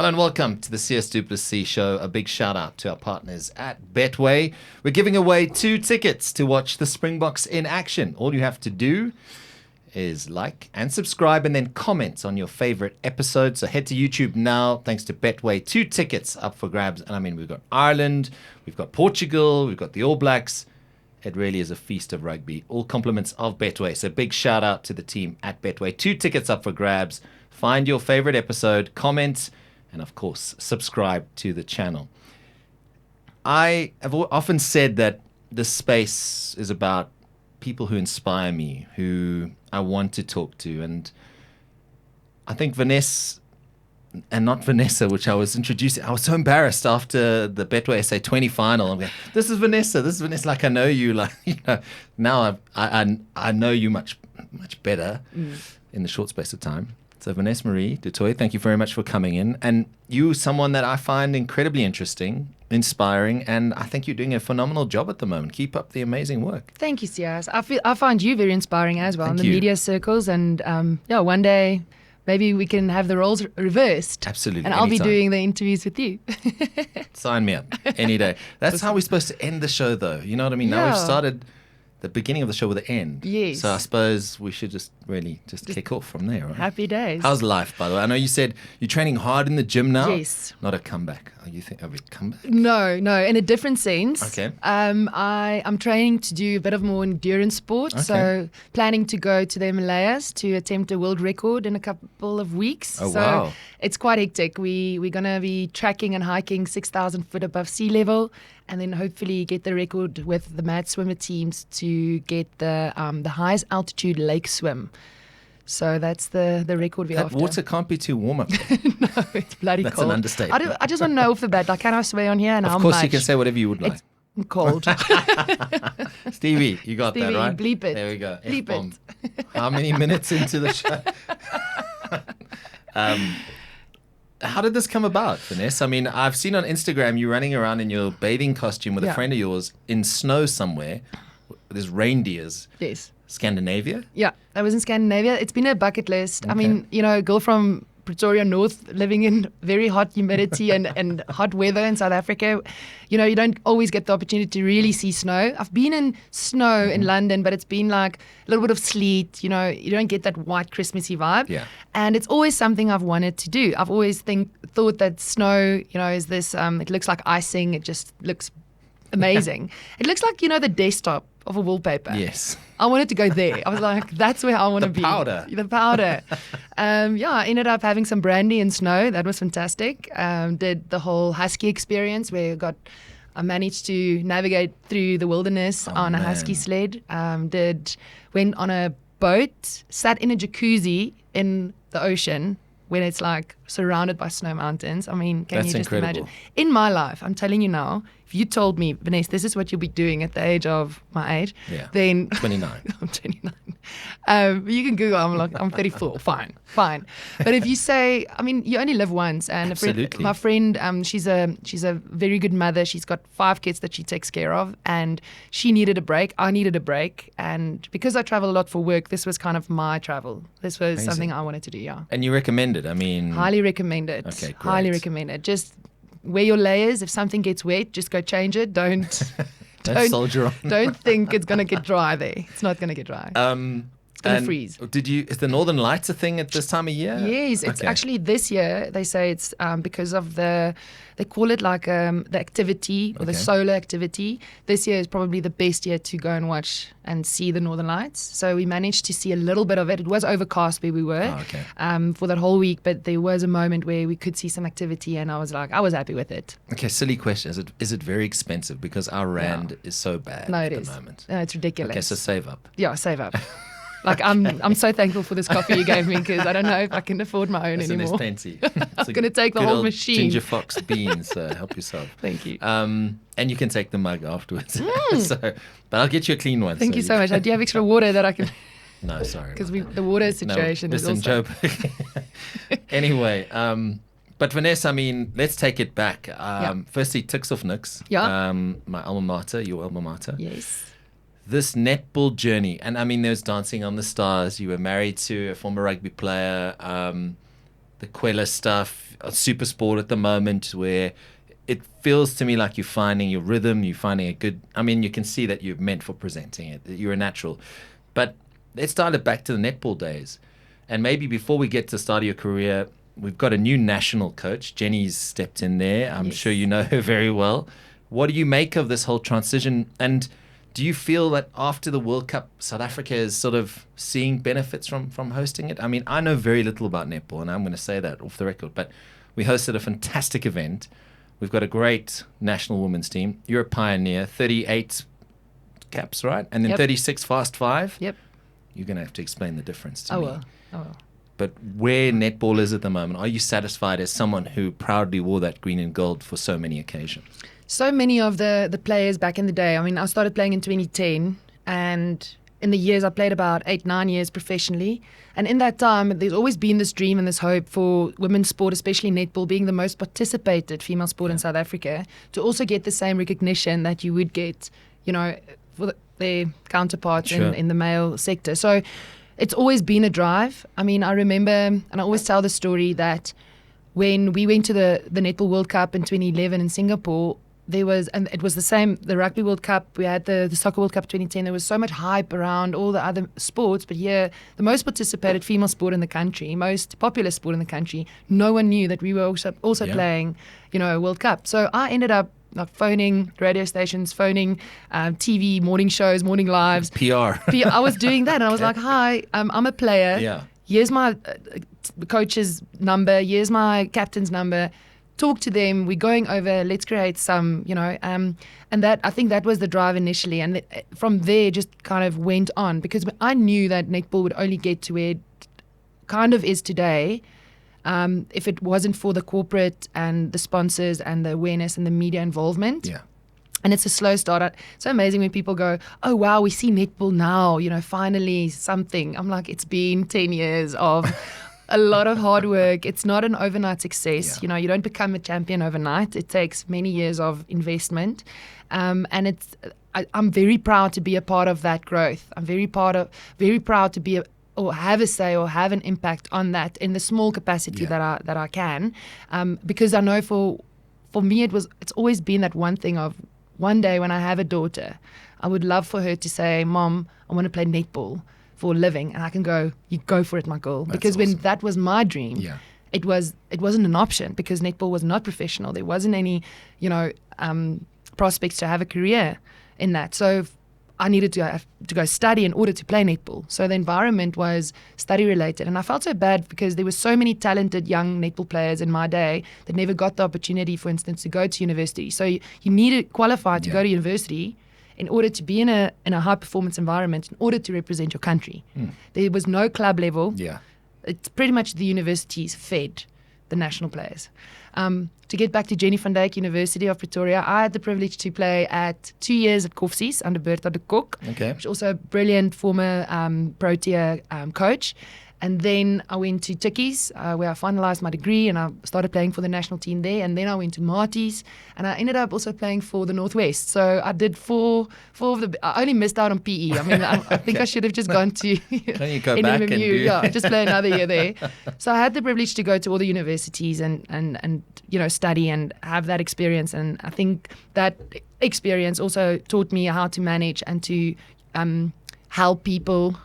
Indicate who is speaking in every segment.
Speaker 1: Hello and welcome to the Sias Plessis show. A big shout out to our partners at Betway. We're giving away 2 tickets to watch the Springboks in action. All you have to do is like and subscribe and then comment on your favorite episode. So head to YouTube now. Thanks to Betway, 2 tickets up for grabs. And I mean, we've got Ireland, we've got Portugal, we've got the All Blacks. It really is a feast of rugby. All compliments of Betway. So big shout out to the team at Betway. 2 tickets up for grabs. Find your favorite episode, comment, and of course, subscribe to the channel. I have often said that this space is about people who inspire me, who I want to talk to. And I think Vanessa, and not Vanessa, which I was introducing, I was so embarrassed after the Betway SA 20 final. I'm going, this is Vanessa, like I know you, like, you know, now I know you much better in the short space of time. So Vanessa Marie de Toit, thank you very much for coming in. And you, someone that I find incredibly interesting, inspiring, and I think you're doing a phenomenal job at the moment. Keep up the amazing work.
Speaker 2: Thank you, Sias. I find you very inspiring as well
Speaker 1: Thank
Speaker 2: in the
Speaker 1: you.
Speaker 2: media circles. And one day maybe we can have the roles reversed.
Speaker 1: Absolutely.
Speaker 2: And I'll
Speaker 1: anytime.
Speaker 2: be doing the interviews with you.
Speaker 1: Sign me up any day. That's how we're supposed to end the show, though. You know what I mean? Now we've
Speaker 2: Yeah.
Speaker 1: started the beginning of the show with the end.
Speaker 2: Yes.
Speaker 1: So I suppose we should just kick off from there, right?
Speaker 2: Happy days.
Speaker 1: How's life, by the way? I know you said you're training hard in the gym now.
Speaker 2: Yes.
Speaker 1: Not a comeback. Are you think of a comeback?
Speaker 2: No, in a different sense.
Speaker 1: Okay.
Speaker 2: I'm training to do a bit of more endurance sport.
Speaker 1: Okay.
Speaker 2: So planning to go to the Himalayas to attempt a world record in a couple of weeks.
Speaker 1: Oh,
Speaker 2: so
Speaker 1: wow.
Speaker 2: It's quite hectic. We're going to be tracking and hiking 6,000 foot above sea level, and then hopefully get the record with the mad swimmer teams to get the highest altitude lake swim. So that's the record we're
Speaker 1: That
Speaker 2: after.
Speaker 1: water can't be too warm up there.
Speaker 2: No, it's bloody
Speaker 1: That's
Speaker 2: cold.
Speaker 1: an understatement.
Speaker 2: I just want to know off the bat, like, can I swear on here and how
Speaker 1: Of course,
Speaker 2: much?
Speaker 1: you can say whatever you would like.
Speaker 2: It's cold.
Speaker 1: Stevie, you got
Speaker 2: Stevie,
Speaker 1: that, right?
Speaker 2: bleep it.
Speaker 1: There we go.
Speaker 2: Bleep
Speaker 1: F-bomb. How many minutes into the show? How did this come about, Vanessa? I mean, I've seen on Instagram you running around in your bathing costume with a
Speaker 2: Yeah.
Speaker 1: friend of yours in snow somewhere. There's reindeers.
Speaker 2: Yes.
Speaker 1: Scandinavia?
Speaker 2: Yeah, I was in Scandinavia. It's been a bucket list. I
Speaker 1: Okay.
Speaker 2: mean, a girl from Pretoria North living in very hot humidity and hot weather in South Africa. You don't always get the opportunity to really see snow. I've been in snow in London, but it's been like a little bit of sleet. You don't get that white Christmassy vibe.
Speaker 1: Yeah.
Speaker 2: And it's always something I've wanted to do. I've always thought that snow, is this, it looks like icing. It just looks amazing. It looks like, the desktop of a wallpaper.
Speaker 1: Yes.
Speaker 2: I wanted to go there. I was like, that's where I want to be.
Speaker 1: powder.
Speaker 2: The powder. I ended up having some brandy and snow. That was fantastic. Did the whole husky experience where I managed to navigate through the wilderness on a husky sled. Went on a boat, sat in a jacuzzi in the ocean when it's like surrounded by snow mountains. I mean, can
Speaker 1: That's
Speaker 2: you just
Speaker 1: incredible.
Speaker 2: imagine? In my life, I'm telling you now, if you told me, Vanessa, this is what you'll be doing at the age of my age,
Speaker 1: Yeah.
Speaker 2: then
Speaker 1: 29.
Speaker 2: I'm 29. You can Google, I'm 34. Fine. But if you say, I mean, you only live once. And
Speaker 1: Absolutely.
Speaker 2: my friend, she's a very good mother. She's got 5 kids that she takes care of. And she needed a break. I needed a break. And because I travel a lot for work, this was kind of my travel. This was
Speaker 1: Amazing.
Speaker 2: something I wanted to do, yeah.
Speaker 1: And you recommend it? I mean,
Speaker 2: Highly recommend it.
Speaker 1: Okay,
Speaker 2: Highly
Speaker 1: great.
Speaker 2: recommend it. Just wear your layers. If something gets wet, just go change it. Don't
Speaker 1: soldier on.
Speaker 2: don't think it's going to get dry there. It's not going to get dry. It's going to freeze.
Speaker 1: Is the Northern Lights a thing at this time of year?
Speaker 2: Yes, it's
Speaker 1: Okay.
Speaker 2: actually this year. They say it's because of they call it like the activity or the
Speaker 1: Okay.
Speaker 2: solar activity. This year is probably the best year to go and watch and see the Northern Lights. So we managed to see a little bit of it. It was overcast where we were
Speaker 1: Oh, okay.
Speaker 2: for that whole week, but there was a moment where we could see some activity, and I was happy with it.
Speaker 1: Okay, silly question. Is it very expensive? Because our rand is so bad
Speaker 2: No,
Speaker 1: at
Speaker 2: it is.
Speaker 1: the moment.
Speaker 2: No, it's ridiculous.
Speaker 1: Okay, so save up.
Speaker 2: Yeah, save up. Like I'm so thankful for this coffee you gave me because I don't know if I can afford my own
Speaker 1: Listen, there's
Speaker 2: anymore.
Speaker 1: plenty.
Speaker 2: I'm gonna take the
Speaker 1: good
Speaker 2: whole
Speaker 1: old
Speaker 2: machine.
Speaker 1: Ginger Fox beans. Help yourself.
Speaker 2: Thank you.
Speaker 1: And you can take the mug afterwards. But I'll get you a clean one.
Speaker 2: Thank you so much. Do you have extra water that I can?
Speaker 1: No, sorry.
Speaker 2: Because
Speaker 1: about
Speaker 2: the water
Speaker 1: that.
Speaker 2: situation
Speaker 1: No,
Speaker 2: is
Speaker 1: listen,
Speaker 2: also.
Speaker 1: Joe. Anyway, but Vanessa, I mean, let's take it back. Firstly, Ticks of Nicks.
Speaker 2: Yeah.
Speaker 1: My alma mater, your alma mater.
Speaker 2: Yes.
Speaker 1: This netball journey, and I mean, there was Dancing on the Stars. You were married to a former rugby player. the Quella stuff, super sport at the moment, where it feels to me like you're finding your rhythm, you're finding a good, I mean, you can see that you're meant for presenting it, that you're a natural. But let's dial it back to the netball days. And maybe before we get to the start of your career, we've got a new national coach. Jenny's stepped in there. I'm sure you know her very well. What do you make of this whole transition? And do you feel that after the World Cup, South Africa is sort of seeing benefits from hosting it? I mean, I know very little about netball, and I'm going to say that off the record, but we hosted a fantastic event. We've got a great national women's team. You're a pioneer, 38 caps, right? And then 36 fast five.
Speaker 2: Yep.
Speaker 1: You're going to have to explain the difference to me.
Speaker 2: Oh, well.
Speaker 1: But where netball is at the moment, are you satisfied as someone who proudly wore that green and gold for so many occasions?
Speaker 2: So many of the players back in the day, I mean, I started playing in 2010, and in the years I played about 8-9 years professionally. And in that time, there's always been this dream and this hope for women's sport, especially netball, being the most participated female sport in South Africa, to also get the same recognition that you would get, you know, for their counterparts in the male sector. So it's always been a drive. I mean, I remember, and I always tell the story that when we went to the Netball World Cup in 2011 in Singapore, there was, and it was the same, the Rugby World Cup, we had the Soccer World Cup 2010, there was so much hype around all the other sports, but here, the most participated female sport in the country, most popular sport in the country, no one knew that we were also playing, you know, a World Cup. So I ended up like phoning radio stations, phoning TV, morning shows, morning lives.
Speaker 1: PR.
Speaker 2: I was doing that, and I was like, hi, I'm a player.
Speaker 1: Yeah.
Speaker 2: Here's my coach's number. Here's my captain's number. Talk to them. We're going over. Let's create some, you know. And that, I think that was the drive initially. And from there, just kind of went on, because I knew that netball would only get to where it kind of is today if it wasn't for the corporate and the sponsors and the awareness and the media involvement.
Speaker 1: Yeah.
Speaker 2: And it's a slow start. It's so amazing when people go, oh, wow, we see netball now, you know, finally something. I'm like, it's been 10 years of a lot of hard work. It's not an overnight success.
Speaker 1: Yeah.
Speaker 2: You know, you don't become a champion overnight. It takes many years of investment. And I'm very proud to be a part of that growth. I'm very proud to be or have a say or have an impact on that in the small capacity that I can. Because I know for me, it's always been that one thing of, one day when I have a daughter, I would love for her to say, Mom, I want to play netball for a living. And I can go, you go for it, my girl.
Speaker 1: That's
Speaker 2: because
Speaker 1: awesome.
Speaker 2: when that was my dream, it wasn't an option, because netball was not professional. There wasn't any, you know, prospects to have a career in that. So I needed to go study in order to play netball. So the environment was study related. And I felt so bad because there were so many talented young netball players in my day that never got the opportunity, for instance, to go to university. So you need to qualify to go to university in order to be in a high performance environment, in order to represent your country. There was no club level.
Speaker 1: Yeah.
Speaker 2: It's pretty much the universities fed the national players. To get back to Jenny van Dijk University of Pretoria, I had the privilege to play at 2 years at Koffsies under Bertha de Kok, which is also a brilliant former Protea coach. And then I went to Tikkies, where I finalized my degree, and I started playing for the national team there. And then I went to Marty's, and I ended up also playing for the Northwest. So I did four of the. I only missed out on PE. I mean, I think I should have just gone to
Speaker 1: Can you go back and do?
Speaker 2: Yeah, just play another year there. So I had the privilege to go to all the universities and you know, study and have that experience. And I think that experience also taught me how to manage and to help people.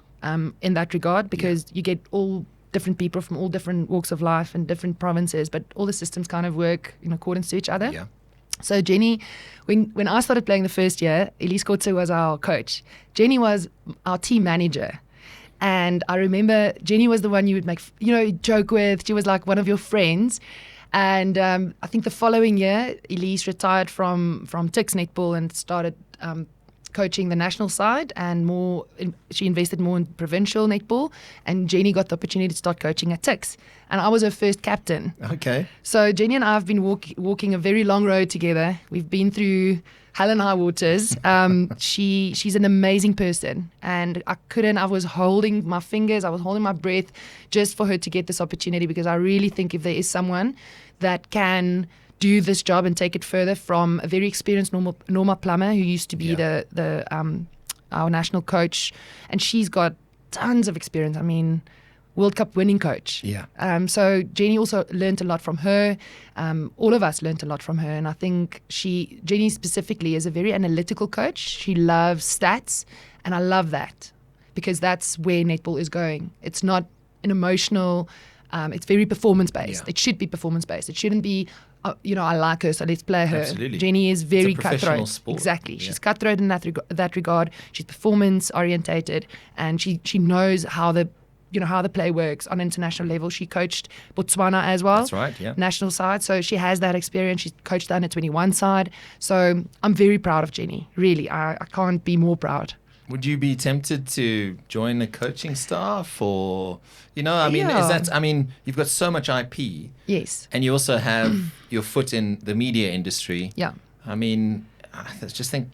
Speaker 2: In that regard, because you get all different people from all different walks of life and different provinces, but all the systems kind of work in accordance to each other.
Speaker 1: Yeah.
Speaker 2: So Jenny, when I started playing the first year, Elise Kotze was our coach. Jenny was our team manager. And I remember Jenny was the one you would make, you know, joke with. She was like one of your friends. And I think the following year, Elise retired from Tix Netball and started coaching the national side, and she invested more in provincial netball, and Jenny got the opportunity to start coaching at Tix, and I was her first captain.
Speaker 1: Okay.
Speaker 2: So Jenny and I have been walking a very long road together. We've been through hell and high waters. She's an amazing person, and I was holding my fingers, I was holding my breath just for her to get this opportunity, because I really think if there is someone that can do this job and take it further from a very experienced Norma Plummer, who used to be our national coach, and she's got tons of experience. I mean, World Cup winning coach.
Speaker 1: Yeah.
Speaker 2: So Jenny also learned a lot from her. All of us learned a lot from her. And I think Jenny specifically is a very analytical coach. She loves stats. And I love that because that's where netball is going. It's not an emotional, it's very performance-based.
Speaker 1: Yeah.
Speaker 2: It should be performance-based. It shouldn't be, I like her, so let's play her.
Speaker 1: Absolutely.
Speaker 2: Jenny is very
Speaker 1: It's a professional
Speaker 2: cutthroat.
Speaker 1: sport.
Speaker 2: Exactly.
Speaker 1: Yeah.
Speaker 2: She's cutthroat in that regard. She's performance-orientated, and she knows how the play works on international level. She coached Botswana as well.
Speaker 1: That's right, yeah.
Speaker 2: National side. So she has that experience. She's coached the under 21 side. So I'm very proud of Jenny. Really, I can't be more proud.
Speaker 1: Would you be tempted to join the coaching staff, or is
Speaker 2: Yeah.
Speaker 1: that? I mean, you've got so much IP,
Speaker 2: Yes.
Speaker 1: and you also have your foot in the media industry.
Speaker 2: Yeah.
Speaker 1: I mean, I just think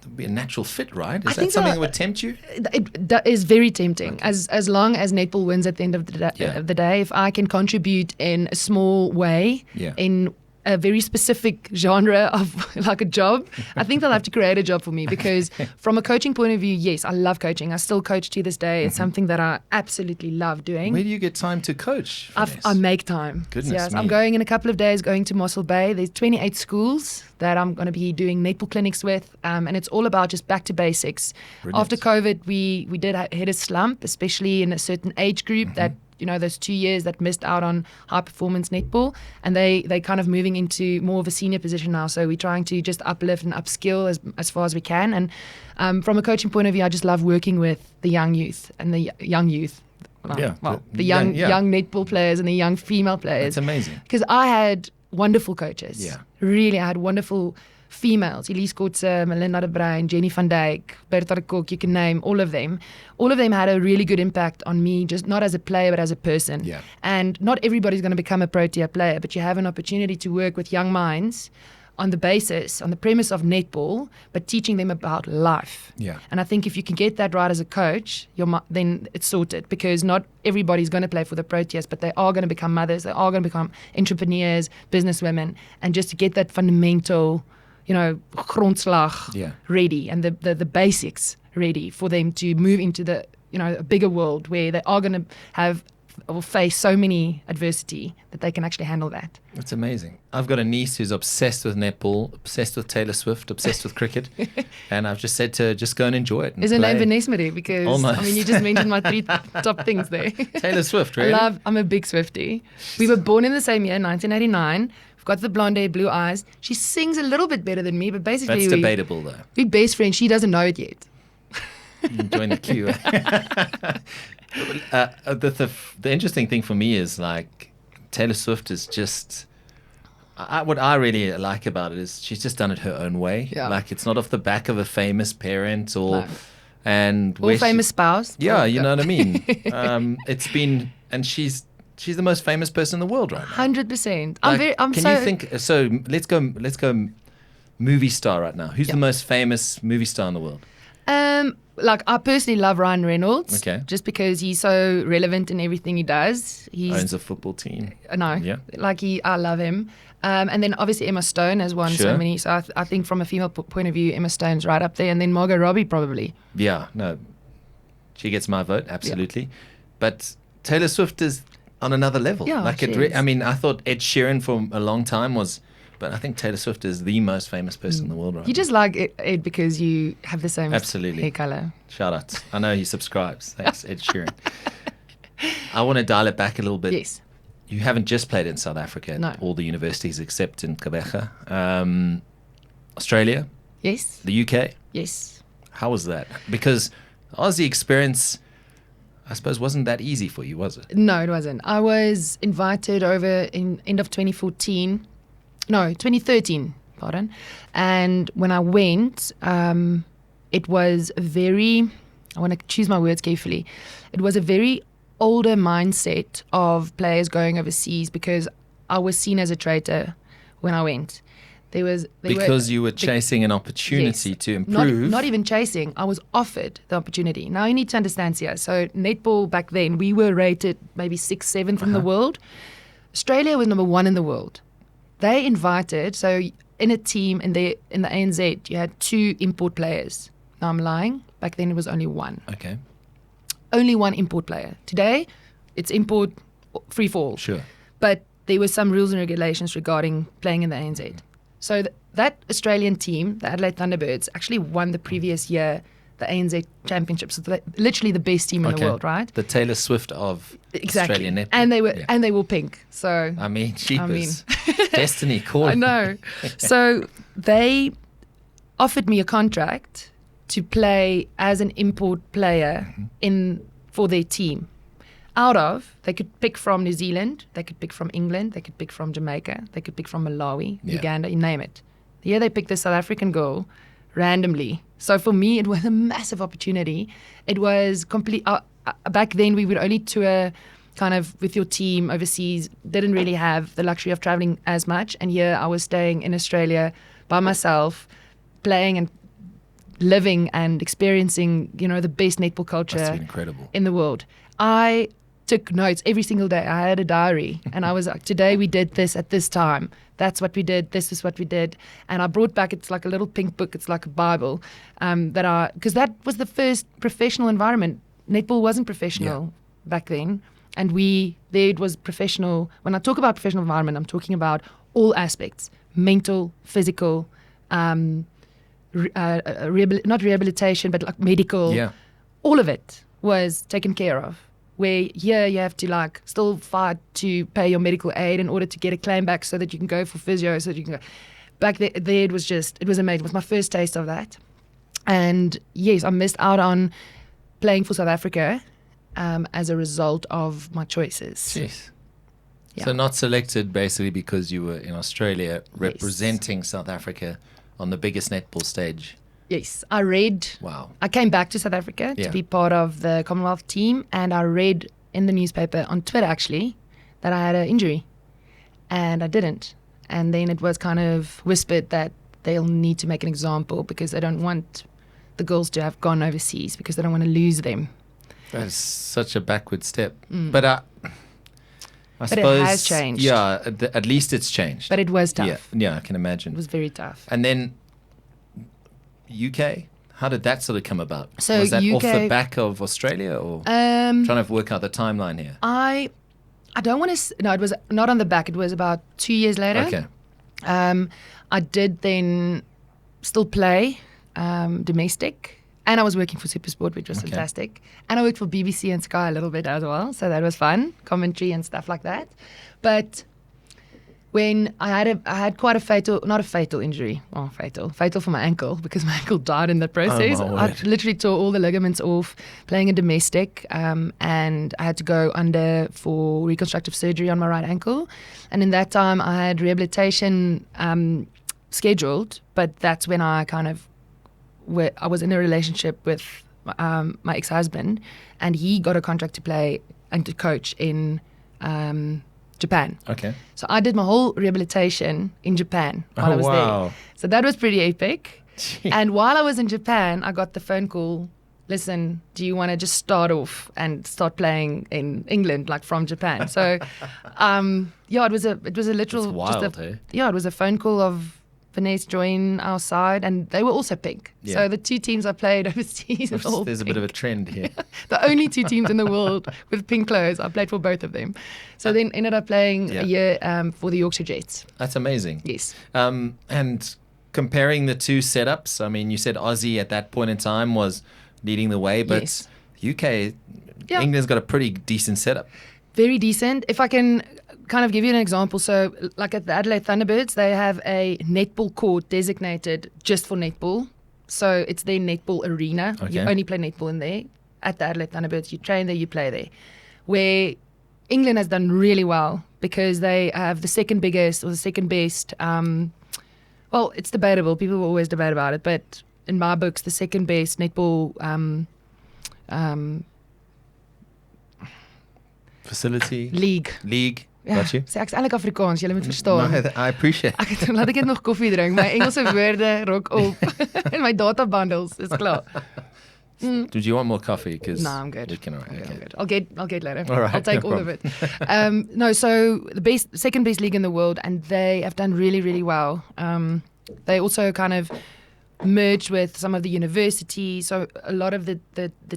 Speaker 1: it'd be a natural fit, right? Is
Speaker 2: I
Speaker 1: that
Speaker 2: think
Speaker 1: something
Speaker 2: so.
Speaker 1: that would tempt you?
Speaker 2: It is very tempting. As long as netball wins at the end of
Speaker 1: Yeah.
Speaker 2: the day, if I can contribute in a small way,
Speaker 1: Yeah.
Speaker 2: in a very specific genre of like a job, I think they'll have to create a job for me because from a coaching point of view, yes, I love coaching. I still coach to this day. It's something that I absolutely love doing.
Speaker 1: Where do you get time to coach?
Speaker 2: I make time.
Speaker 1: Goodness
Speaker 2: Yes,
Speaker 1: me.
Speaker 2: I'm going in a couple of days, going to Mossel Bay. There's 28 schools that I'm going to be doing netball clinics with, and it's all about just back to basics.
Speaker 1: Brilliant.
Speaker 2: After COVID, we did hit a slump, especially in a certain age group that, those 2 years that missed out on high performance netball, and they kind of moving into more of a senior position now. So we're trying to just uplift and upskill as far as we can. And from a coaching point of view, I just love working with the young youth and the young youth.
Speaker 1: Yeah,
Speaker 2: The young netball players and the young female players.
Speaker 1: That's amazing.
Speaker 2: Because I had wonderful coaches.
Speaker 1: Yeah.
Speaker 2: Really, I had wonderful females. Elise Kotze, Melinda de Bruin, Jenny van Dijk, Bertha de Kok, you can name all of them. All of them had a really good impact on me, just not as a player, but as a person.
Speaker 1: Yeah.
Speaker 2: And not everybody's going to become a Protea player, but you have an opportunity to work with young minds on the premise of netball, but teaching them about life.
Speaker 1: Yeah.
Speaker 2: And I think if you can get that right as a coach, then it's sorted, because not everybody's going to play for the Proteas, but they are going to become mothers, they are going to become entrepreneurs, businesswomen, and just to get that fundamental, grondslag ready, and the basics ready for them to move into the, a bigger world where they are going to have or face so many adversity that they can actually handle that.
Speaker 1: That's amazing. I've got a niece who's obsessed with netball, obsessed with Taylor Swift, obsessed with cricket, and I've just said to her, just go and enjoy it.
Speaker 2: Is her name Vanessa Marie? Because
Speaker 1: Almost.
Speaker 2: you just mentioned my 3 top things there.
Speaker 1: Taylor Swift, really?
Speaker 2: I'm a big Swiftie. We were born in the same year, 1989. We've got the blonde hair, blue eyes. She sings a little bit better than me, but basically
Speaker 1: That's debatable, though.
Speaker 2: we're best friends. She doesn't know it yet.
Speaker 1: Join the queue. The interesting thing for me is, like, Taylor Swift is just... what I really like about it is she's just done it her own way.
Speaker 2: Yeah.
Speaker 1: Like, it's not off the back of a famous parent or...
Speaker 2: No.
Speaker 1: And
Speaker 2: Or famous spouse.
Speaker 1: Yeah, you know what I mean? It's been... And she's the most famous person in the world right now.
Speaker 2: 100%.
Speaker 1: You think... So, let's go movie star right now. Who's the most famous movie star in the world?
Speaker 2: I personally love Ryan Reynolds.
Speaker 1: Okay.
Speaker 2: Just because he's so relevant in everything he does.
Speaker 1: Owns a football team.
Speaker 2: No.
Speaker 1: Yeah.
Speaker 2: I love him. And then obviously Emma Stone has won so many. So I think from a female point of view, Emma Stone's right up there. And then Margot Robbie probably.
Speaker 1: Yeah, no. She gets my vote, absolutely. Yeah. But Taylor Swift is on another level.
Speaker 2: Yeah,
Speaker 1: I thought Ed Sheeran for a long time was... But I think Taylor Swift is the most famous person in the world right now.
Speaker 2: You just like Ed because you have the same hair color.
Speaker 1: Shout out. I know he subscribes. Thanks, Ed Sheeran. I want to dial it back a little bit.
Speaker 2: Yes.
Speaker 1: You haven't just played in South Africa at all the universities except in Quebec. Australia?
Speaker 2: Yes.
Speaker 1: The UK?
Speaker 2: Yes.
Speaker 1: How was that? Because Aussie experience, I suppose, wasn't that easy for you, was it?
Speaker 2: No, it wasn't. I was invited over in end of 2013. No, 2013, pardon. And when I went, it was I want to choose my words carefully. It was a very older mindset of players going overseas because I was seen as a traitor when I went. You
Speaker 1: were chasing an opportunity to improve.
Speaker 2: Not even chasing. I was offered the opportunity. Now you need to understand, Sias. So netball back then, we were rated maybe 6th, 7th in the world. Australia was number 1 in the world. They invited, so in a team in the ANZ, you had 2 import players. Now I'm lying. Back then it was only 1.
Speaker 1: Okay.
Speaker 2: Only 1 import player. Today, it's import free fall.
Speaker 1: Sure.
Speaker 2: But there were some rules and regulations regarding playing in the ANZ. So that Australian team, the Adelaide Thunderbirds, actually won the previous year the ANZ Championships. So they're literally the best team in the world, right?
Speaker 1: The Taylor Swift of Australian netball.
Speaker 2: And they were pink. So
Speaker 1: I mean, destiny calling.
Speaker 2: I know. So they offered me a contract to play as an import player for their team. They could pick from New Zealand, they could pick from England, they could pick from Jamaica, they could pick from Malawi, Uganda, you name it. Here they picked the South African girl randomly. So for me, it was a massive opportunity. It was complete. Back then, we would only tour kind of with your team overseas, didn't really have the luxury of traveling as much. And here I was staying in Australia by myself, playing and living and experiencing, the best netball culture.
Speaker 1: That's incredible.
Speaker 2: In the world. I took notes every single day. I had a diary and I was like, today we did this at this time. That's what we did. This is what we did. And I brought back, it's like a little pink book. It's like a Bible because that was the first professional environment. Netball wasn't professional back then. And there it was professional. When I talk about professional environment, I'm talking about all aspects, mental, physical, not rehabilitation, but like medical.
Speaker 1: Yeah.
Speaker 2: All of it was taken care of. Where here you have to still fight to pay your medical aid in order to get a claim back so that you can go for physio, so that you can go. Back there it was amazing. It was my first taste of that. And yes, I missed out on playing for South Africa as a result of my choices.
Speaker 1: Jeez.
Speaker 2: Yeah.
Speaker 1: So not selected basically because you were in Australia representing South Africa on the biggest netball stage.
Speaker 2: Yes, I read.
Speaker 1: Wow.
Speaker 2: I came back to South Africa to be part of the Commonwealth team, and I read in the newspaper, on Twitter actually, that I had an injury, and I didn't. And then it was kind of whispered that they'll need to make an example because they don't want the girls to have gone overseas because they don't want to lose them.
Speaker 1: That is such a backward step. But I
Speaker 2: but
Speaker 1: suppose
Speaker 2: it has changed.
Speaker 1: Yeah, at least it's changed.
Speaker 2: But it was tough.
Speaker 1: Yeah, I can imagine.
Speaker 2: It was very tough.
Speaker 1: And then UK, how did that sort of come about?
Speaker 2: So
Speaker 1: was that
Speaker 2: UK,
Speaker 1: off the back of Australia, or trying to work out the timeline here?
Speaker 2: I don't want to. No, it was not on the back. It was about 2 years later.
Speaker 1: Okay.
Speaker 2: I did then still play domestic, and I was working for SuperSport, which was fantastic. And I worked for BBC and Sky a little bit as well, so that was fun, commentary and stuff like that. But when I had quite a fatal injury. Well, fatal for my ankle, because my ankle died in the process. I literally tore all the ligaments off playing a domestic, and I had to go under for reconstructive surgery on my right ankle. And in that time, I had rehabilitation scheduled, but that's when I I was in a relationship with my ex-husband, and he got a contract to play and to coach in Japan.
Speaker 1: Okay.
Speaker 2: So I did my whole rehabilitation in Japan while I was there. So that was pretty epic. And while I was in Japan, I got the phone call, listen, do you want to just start off and start playing in England, like from Japan? So, it was a literal...
Speaker 1: It's wild, eh?
Speaker 2: Yeah, it was a phone call of Vanessa join our side, and they were also pink.
Speaker 1: Yeah.
Speaker 2: So the two teams I played overseas were all
Speaker 1: There's
Speaker 2: pink.
Speaker 1: a bit of a trend here.
Speaker 2: The only two teams in the world with pink clothes. I played for both of them. So then ended up playing a year for the Yorkshire Jets.
Speaker 1: That's amazing.
Speaker 2: Yes.
Speaker 1: And comparing the two setups, I mean, you said Aussie at that point in time was leading the way, but
Speaker 2: Yes.
Speaker 1: UK, England's got a pretty decent setup.
Speaker 2: Very decent. If I can kind of give you an example. So like at the Adelaide Thunderbirds, they have a netball court designated just for netball. So it's their netball arena.
Speaker 1: Okay.
Speaker 2: You only play netball in there. At the Adelaide Thunderbirds, you train there, you play there. Where England has done really well because they have the second biggest or the second best. Well, it's debatable. People will always debate about it. But in my books, the second best netball
Speaker 1: Facility?
Speaker 2: League. Ja,
Speaker 1: Got you?
Speaker 2: sê ek's eintlik Afrikaans, julle moet verstaan.
Speaker 1: No, I appreciate it.
Speaker 2: Laat ek net nog koffie drink. My Engelse woorde rok op en my data bundles is klaar.
Speaker 1: Do you want more coffee?
Speaker 2: No, I'm good.
Speaker 1: You can, all right,
Speaker 2: Okay,
Speaker 1: okay.
Speaker 2: I'm good. I'll get later.
Speaker 1: All right,
Speaker 2: I'll take
Speaker 1: no
Speaker 2: all of it. No, so the second best league in the world, and they have done really, really well. They also kind of merged with some of the universities. So a lot of the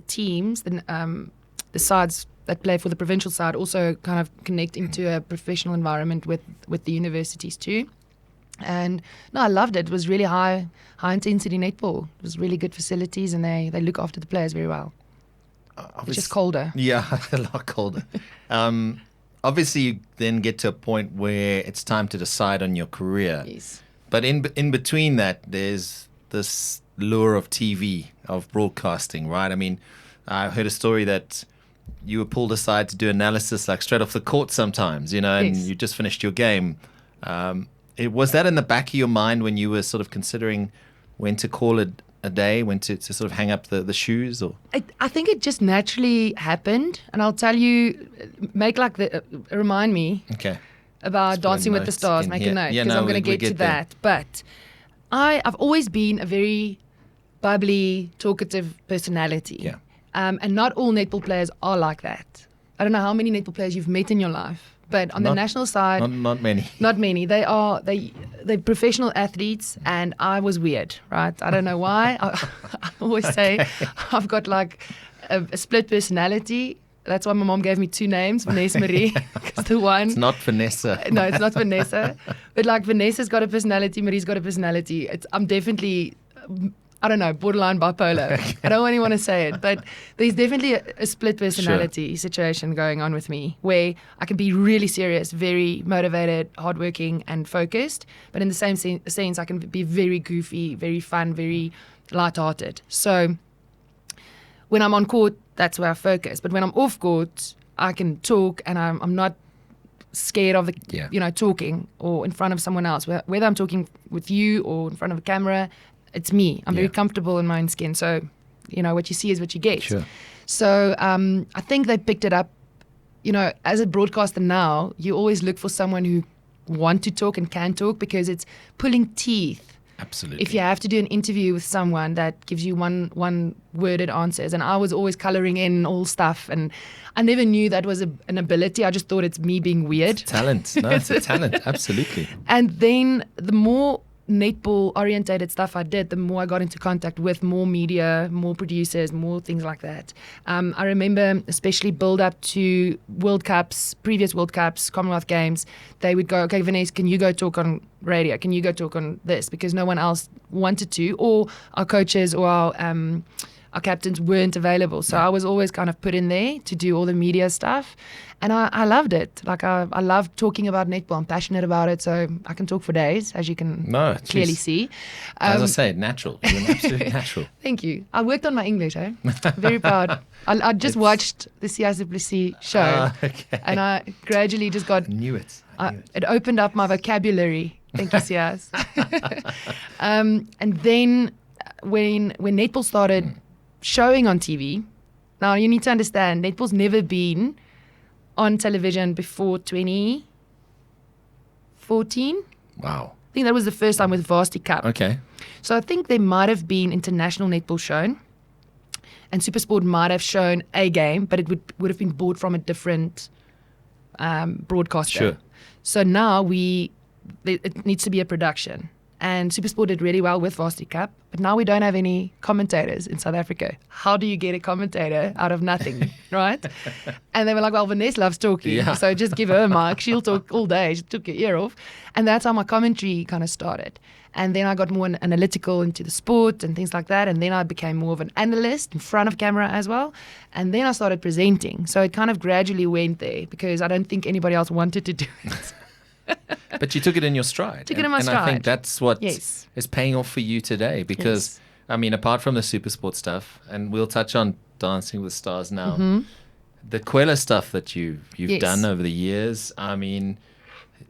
Speaker 2: teams, the sides that play for the provincial side also kind of connecting to a professional environment with the universities too. And no, I loved it. It was really high intensity netball. It was really good facilities, and they look after the players very well. It's just colder.
Speaker 1: Yeah, a lot colder. Obviously, you then get to a point where it's time to decide on your career.
Speaker 2: Yes.
Speaker 1: But in between that, there's this lure of TV, of broadcasting, right? I mean, I heard a story that you were pulled aside to do analysis like straight off the court sometimes, and you just finished your game. Was that in the back of your mind when you were sort of considering when to call it a day, when to sort of hang up the shoes? Or
Speaker 2: I think it just naturally happened, and I'll tell you, remind me about Dancing with the Stars, make a note, because I'm going to get to that. But I've always been a very bubbly, talkative personality.
Speaker 1: Yeah.
Speaker 2: And not all netball players are like that. I don't know how many netball players you've met in your life, but on the national side,
Speaker 1: not many.
Speaker 2: Not many. They're professional athletes, and I was weird, right? I don't know why. I always say I've got like a split personality. That's why my mom gave me two names, Vanessa Marie. Because the one,
Speaker 1: it's not Vanessa.
Speaker 2: No, it's not Vanessa. But like Vanessa's got a personality, Marie's got a personality. I'm definitely, I don't know, borderline bipolar. I don't really want to say it, but there's definitely a split personality situation going on with me, where I can be really serious, very motivated, hardworking, and focused. But in the same sense, I can be very goofy, very fun, very lighthearted. So when I'm on court, that's where I focus. But when I'm off court, I can talk, and I'm not scared of talking or in front of someone else. Whether I'm talking with you or in front of a camera, it's me. I'm very comfortable in my own skin. So, what you see is what you get.
Speaker 1: Sure.
Speaker 2: So I think they picked it up. As a broadcaster now, you always look for someone who want to talk and can talk, because it's pulling teeth.
Speaker 1: Absolutely.
Speaker 2: If you have to do an interview with someone that gives you one worded answers, and I was always coloring in all stuff, and I never knew that was an ability. I just thought it's me being weird.
Speaker 1: It's talent. No, it's a talent. Absolutely.
Speaker 2: And then the more netball orientated stuff I did, the more I got into contact with more media, more producers, more things like that. I remember especially build up to World Cups, previous World Cups, Commonwealth Games, they would go, okay, Vanessa, can you go talk on radio? Can you go talk on this? Because no one else wanted to, or our coaches or our captains weren't available. So I was always kind of put in there to do all the media stuff. And I loved it. Like I love talking about netball. I'm passionate about it, so I can talk for days, as you can clearly see.
Speaker 1: As I say, natural. You're an absolute natural.
Speaker 2: Thank you. I worked on my English, Very proud. I just watched the Sias Plessis show, and I gradually just got...
Speaker 1: I knew it.
Speaker 2: It opened up my vocabulary. Thank you, Sias. And then when netball started showing on TV, now you need to understand, netball's never been on television before 2014.
Speaker 1: Wow.
Speaker 2: I think that was the first time with Varsity Cup.
Speaker 1: Okay.
Speaker 2: So I think there might have been international netball shown, and Supersport might have shown a game, but it would have been bought from a different broadcaster.
Speaker 1: Sure.
Speaker 2: So now it needs to be a production. And Supersport did really well with Varsity Cup, but now we don't have any commentators in South Africa. How do you get a commentator out of nothing, right? And they were like, well, Vanessa loves talking, so just give her a mic. She'll talk all day. She took your ear off. And that's how my commentary kind of started. And then I got more analytical into the sport and things like that. And then I became more of an analyst in front of camera as well. And then I started presenting. So it kind of gradually went there, because I don't think anybody else wanted to do it.
Speaker 1: But you took it in your stride.
Speaker 2: Took it in my stride.
Speaker 1: And I think that's what is paying off for you today. Because, I mean, apart from the Supersport stuff, and we'll touch on Dancing with Stars now, the Quella stuff that you've done over the years, I mean,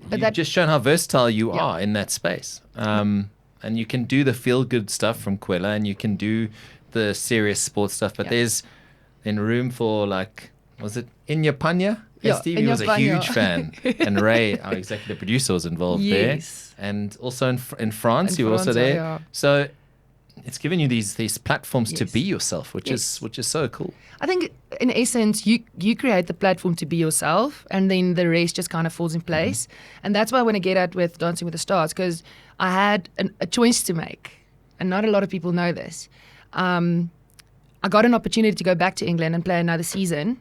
Speaker 1: you've just shown how versatile you are in that space. And you can do the feel-good stuff from Quella, and you can do the serious sports stuff. But there's room for, like, was it Inyapanya? Stevie was a huge fan, and Ray, our executive producer, was involved there, and also in France, you were also there. Yeah. So it's given you these platforms to be yourself, which is so cool.
Speaker 2: I think in essence, you create the platform to be yourself, and then the rest just kind of falls in place. And that's why I want to get at with Dancing with the Stars, because I had a choice to make, and not a lot of people know this. I got an opportunity to go back to England and play another season,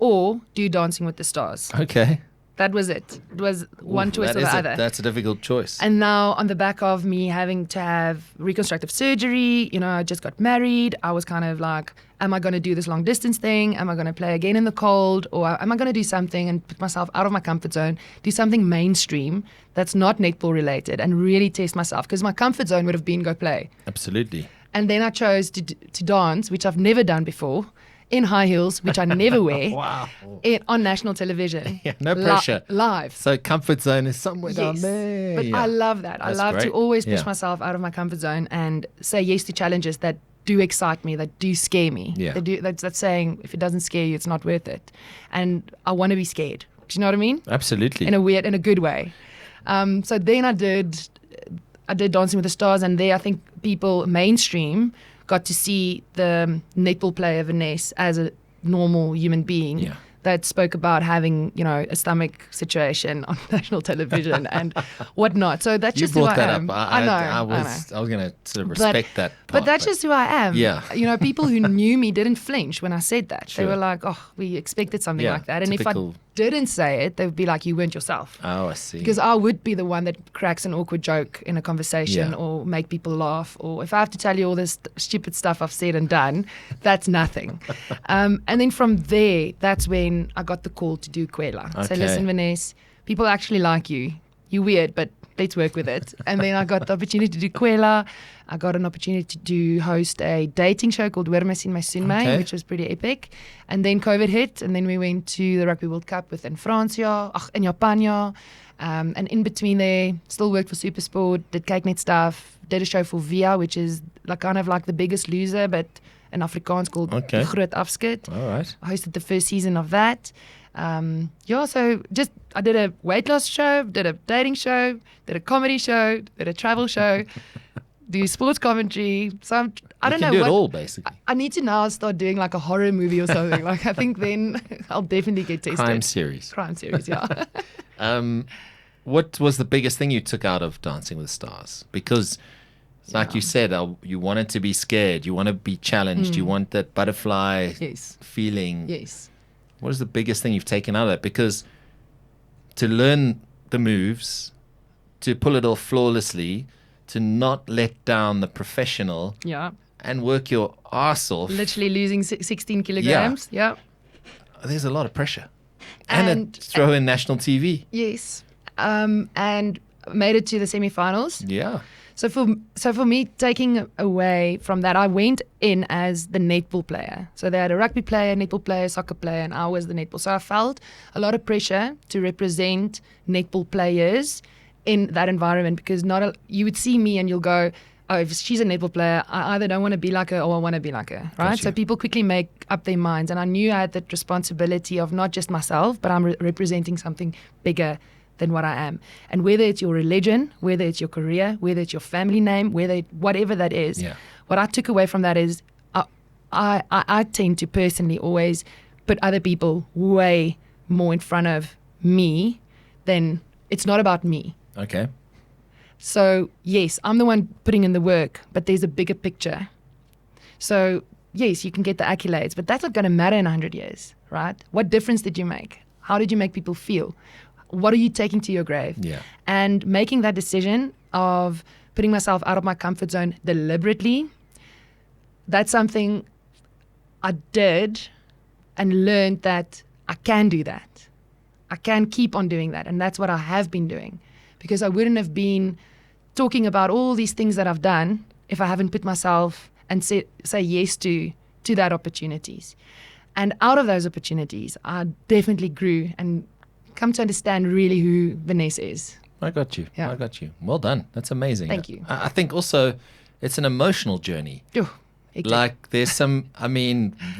Speaker 2: or do Dancing with the Stars.
Speaker 1: Okay.
Speaker 2: That was it. It was one choice or the other.
Speaker 1: That's a difficult choice.
Speaker 2: And now on the back of me having to have reconstructive surgery, I just got married. I was kind of like, am I going to do this long distance thing? Am I going to play again in the cold? Or am I going to do something and put myself out of my comfort zone, do something mainstream that's not netball related and really test myself? Because my comfort zone would have been go play.
Speaker 1: Absolutely.
Speaker 2: And then I chose to dance, which I've never done before, in high heels, which I never wear,
Speaker 1: Wow.
Speaker 2: on national television.
Speaker 1: Yeah, no pressure.
Speaker 2: Live.
Speaker 1: So comfort zone is somewhere down there.
Speaker 2: But
Speaker 1: Yeah.
Speaker 2: I love that.
Speaker 1: That's
Speaker 2: I love
Speaker 1: great.
Speaker 2: to always push
Speaker 1: Yeah.
Speaker 2: myself out of my comfort zone and say yes to challenges that do excite me, that do scare me.
Speaker 1: Yeah.
Speaker 2: That's saying, if it doesn't scare you, it's not worth it. And I want to be scared. Do you know what I mean?
Speaker 1: Absolutely.
Speaker 2: In a good way. So then I did Dancing with the Stars, and there I think people mainstream got to see the netball player Vanessa as a normal human being.
Speaker 1: Yeah.
Speaker 2: That spoke about having, a stomach situation on national television and whatnot. So that's
Speaker 1: You
Speaker 2: just who
Speaker 1: brought
Speaker 2: I
Speaker 1: that
Speaker 2: am.
Speaker 1: up.
Speaker 2: I know.
Speaker 1: I was going to sort of respect that part.
Speaker 2: But that's just who I am.
Speaker 1: Yeah.
Speaker 2: People who knew me didn't flinch when I said that.
Speaker 1: Sure.
Speaker 2: They were like, oh, we expected something
Speaker 1: Yeah,
Speaker 2: like that. And
Speaker 1: typical.
Speaker 2: if I didn't say it, they would be like, you weren't yourself.
Speaker 1: Oh, I see.
Speaker 2: Because I would be the one that cracks an awkward joke in a conversation
Speaker 1: Yeah.
Speaker 2: or make people laugh. Or if I have to tell you all this stupid stuff I've said and done, that's nothing. And then from there, that's when I got the call to do Kwela. So
Speaker 1: Okay.
Speaker 2: listen, Vanessa, people actually like you. You're weird, but let's work with it. And then I got the opportunity to do Kwela. I got an opportunity to host a dating show called Wermes in My Sunmei,
Speaker 1: Okay.
Speaker 2: which was pretty epic. And then COVID hit, and then we went to the Rugby World Cup within France, in Japan. And in between there, still worked for Supersport, did Kykenet stuff, did a show for Via, which is kind of like The Biggest Loser, but in Afrikaans called
Speaker 1: Okay.
Speaker 2: Die Groot Afskeid.
Speaker 1: All right.
Speaker 2: I hosted the first season of that. So just I did a weight loss show, did a dating show, did a comedy show, did a travel show, do sports commentary. So I don't
Speaker 1: you
Speaker 2: know
Speaker 1: can do
Speaker 2: what.
Speaker 1: it all, basically.
Speaker 2: I need to now start doing like a horror movie or something. Like I think then I'll definitely get tested.
Speaker 1: Crime series.
Speaker 2: Crime series, yeah.
Speaker 1: What was the biggest thing you took out of Dancing with the Stars? Because, like you said, you wanted to be scared. You want to be challenged. You want that butterfly
Speaker 2: Yes.
Speaker 1: feeling.
Speaker 2: Yes.
Speaker 1: What is the biggest thing you've taken out of it? Because to learn the moves, to pull it off flawlessly, to not let down the professional,
Speaker 2: Yeah.
Speaker 1: and work your ass off,
Speaker 2: Literally losing 16 kilograms. Yeah.
Speaker 1: there's a lot of pressure. And
Speaker 2: And-
Speaker 1: throw in national TV.
Speaker 2: Yes. And made it to the semi-finals.
Speaker 1: Yeah.
Speaker 2: So for me, taking away from that, I went in as the netball player. So they had a rugby player, netball player, soccer player, and I was the netball. So I felt a lot of pressure to represent netball players in that environment because you would see me and you'll go, oh, if she's a netball player, I either don't want to be like her or I want to be like her, right?
Speaker 1: Gotcha.
Speaker 2: So people quickly make up their minds. And I knew I had that responsibility of not just myself, but I'm representing something bigger than what I am. And whether it's your religion, whether it's your career, whether it's your family name, whatever that is,
Speaker 1: Yeah.
Speaker 2: what I took away from that is I tend to personally always put other people way more in front of me than it's not about me.
Speaker 1: Okay.
Speaker 2: So yes, I'm the one putting in the work, but there's a bigger picture. So yes, you can get the accolades, but that's not going to matter in 100 years, right? What difference did you make? How did you make people feel? What are you taking to your grave?
Speaker 1: Yeah.
Speaker 2: And making that decision of putting myself out of my comfort zone deliberately, that's something I did and learned that I can do that. I can keep on doing that. And that's what I have been doing. Because I wouldn't have been talking about all these things that I've done if I haven't put myself and say yes to that opportunities. And out of those opportunities, I definitely grew and come to understand really who Vanessa is.
Speaker 1: I got you.
Speaker 2: Yeah.
Speaker 1: I got you. Well done. That's amazing.
Speaker 2: Thank you.
Speaker 1: I think also it's an emotional journey.
Speaker 2: Oh, okay.
Speaker 1: Like there's some,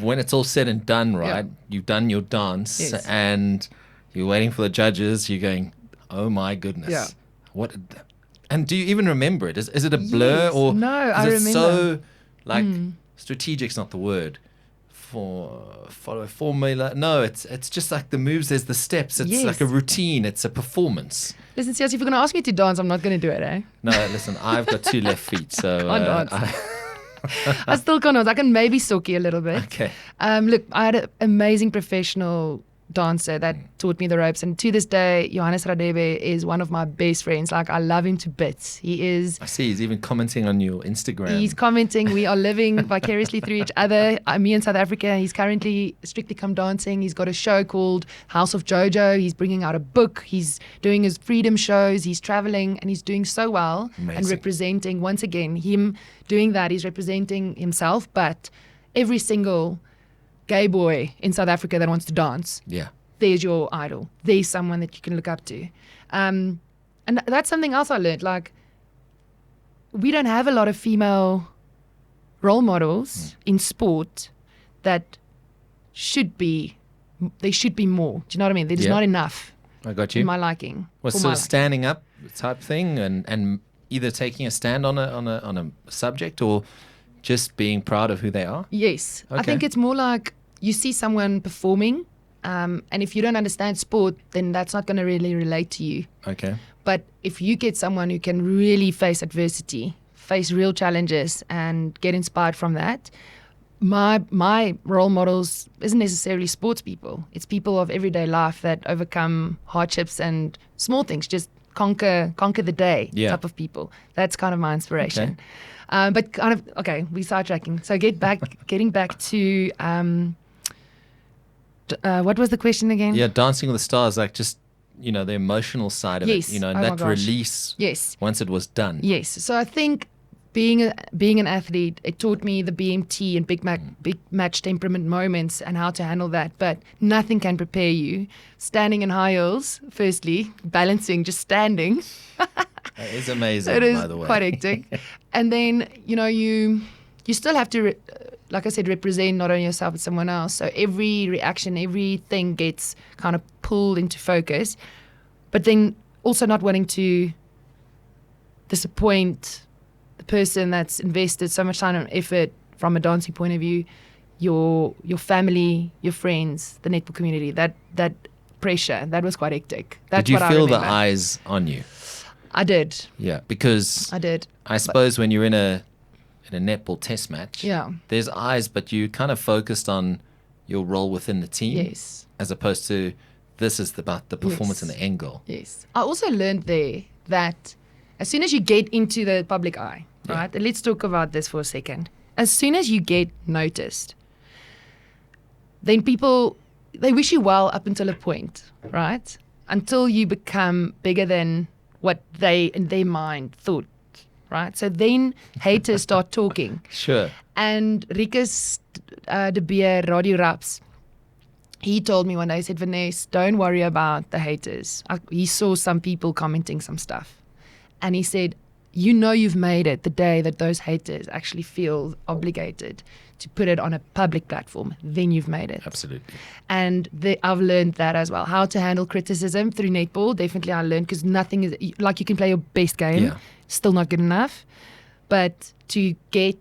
Speaker 1: when it's all said and done, right? You've done your dance
Speaker 2: Yes.
Speaker 1: and you're waiting for the judges. You're going, oh my goodness.
Speaker 2: Yeah.
Speaker 1: What? And do you even remember it? Is it a blur
Speaker 2: Yes.
Speaker 1: or
Speaker 2: No,
Speaker 1: is
Speaker 2: I
Speaker 1: it
Speaker 2: remember.
Speaker 1: so like strategic's not the word. Follow a formula. No, it's just like the moves. There's the steps. It's
Speaker 2: Yes.
Speaker 1: like a routine. It's a performance.
Speaker 2: Listen, Sias, if you're going to ask me to dance, I'm not going to do it, eh?
Speaker 1: No, listen, I've got two left feet, so
Speaker 2: Can't dance. I still can't dance. I can maybe socky a little bit.
Speaker 1: Okay.
Speaker 2: Look, I had an amazing professional dancer that taught me the ropes, and to this day, Johannes Radebe is one of my best friends. Like, I love him to bits. He is.
Speaker 1: I see. He's even commenting on your Instagram.
Speaker 2: He's commenting. We are living vicariously through each other. Me in South Africa. He's currently Strictly Come Dancing. He's got a show called House of Jojo. He's bringing out a book. He's doing his freedom shows. He's traveling, and he's doing so well.
Speaker 1: Amazing.
Speaker 2: And representing, once again, him doing that. He's representing himself, but every single gay boy in South Africa that wants to dance.
Speaker 1: Yeah.
Speaker 2: There's your idol. There's someone that you can look up to. And that's something else I learned. Like, we don't have a lot of female role models in sport that they should be more. Do you know what I mean? There's not enough.
Speaker 1: I got you.
Speaker 2: In my liking.
Speaker 1: Was sort of standing up type thing and either taking a stand on a subject or just being proud of who they are?
Speaker 2: Yes.
Speaker 1: Okay.
Speaker 2: I think it's more like you see someone performing, and if you don't understand sport, then that's not going to really relate to you.
Speaker 1: Okay.
Speaker 2: But if you get someone who can really face adversity, face real challenges, and get inspired from that, my role models isn't necessarily sports people. It's people of everyday life that overcome hardships and small things, just conquer the day type of people. That's kind of my inspiration.
Speaker 1: Okay.
Speaker 2: But kind of, okay, we're sidetracking. So getting back to, what was the question again?
Speaker 1: Yeah, Dancing with the Stars, like just, the emotional side of it, and
Speaker 2: Oh
Speaker 1: that release once it was done.
Speaker 2: Yes. So I think being an athlete, it taught me the BMT and big match temperament moments and how to handle that. But nothing can prepare you. Standing in high heels, firstly, balancing, just standing.
Speaker 1: That is amazing,
Speaker 2: it is
Speaker 1: by the way.
Speaker 2: quite hectic. And then, you still have to, like I said, represent not only yourself but someone else. So every reaction, everything gets kind of pulled into focus. But then also not wanting to disappoint the person that's invested so much time and effort from a dancing point of view, your family, your friends, the netball community. That pressure, that was quite hectic. That's
Speaker 1: did you
Speaker 2: what
Speaker 1: feel
Speaker 2: I
Speaker 1: the
Speaker 2: remember.
Speaker 1: eyes on you?
Speaker 2: I did.
Speaker 1: Yeah, because
Speaker 2: I did.
Speaker 1: I suppose when you're in a netball test match, there's eyes, but you kind of focused on your role within the team,
Speaker 2: Yes.
Speaker 1: as opposed to this is about the performance and the end goal.
Speaker 2: Yes. I also learned there that as soon as you get into the public eye, right? And let's talk about this for a second. As soon as you get noticed, then people, they wish you well up until a point, right? Until you become bigger than what they, in their mind, thought, right? So then haters start talking.
Speaker 1: Sure.
Speaker 2: And Rikus de Beer, Radio Raps, he told me one day, he said, Vanessa, don't worry about the haters. He saw some people commenting some stuff. And he said, you've made it the day that those haters actually feel obligated to put it on a public platform. Then you've made it.
Speaker 1: Absolutely.
Speaker 2: And I've learned that as well. How to handle criticism through netball. Definitely I learned, because nothing is, like, you can play your best game, still not good enough. But to get,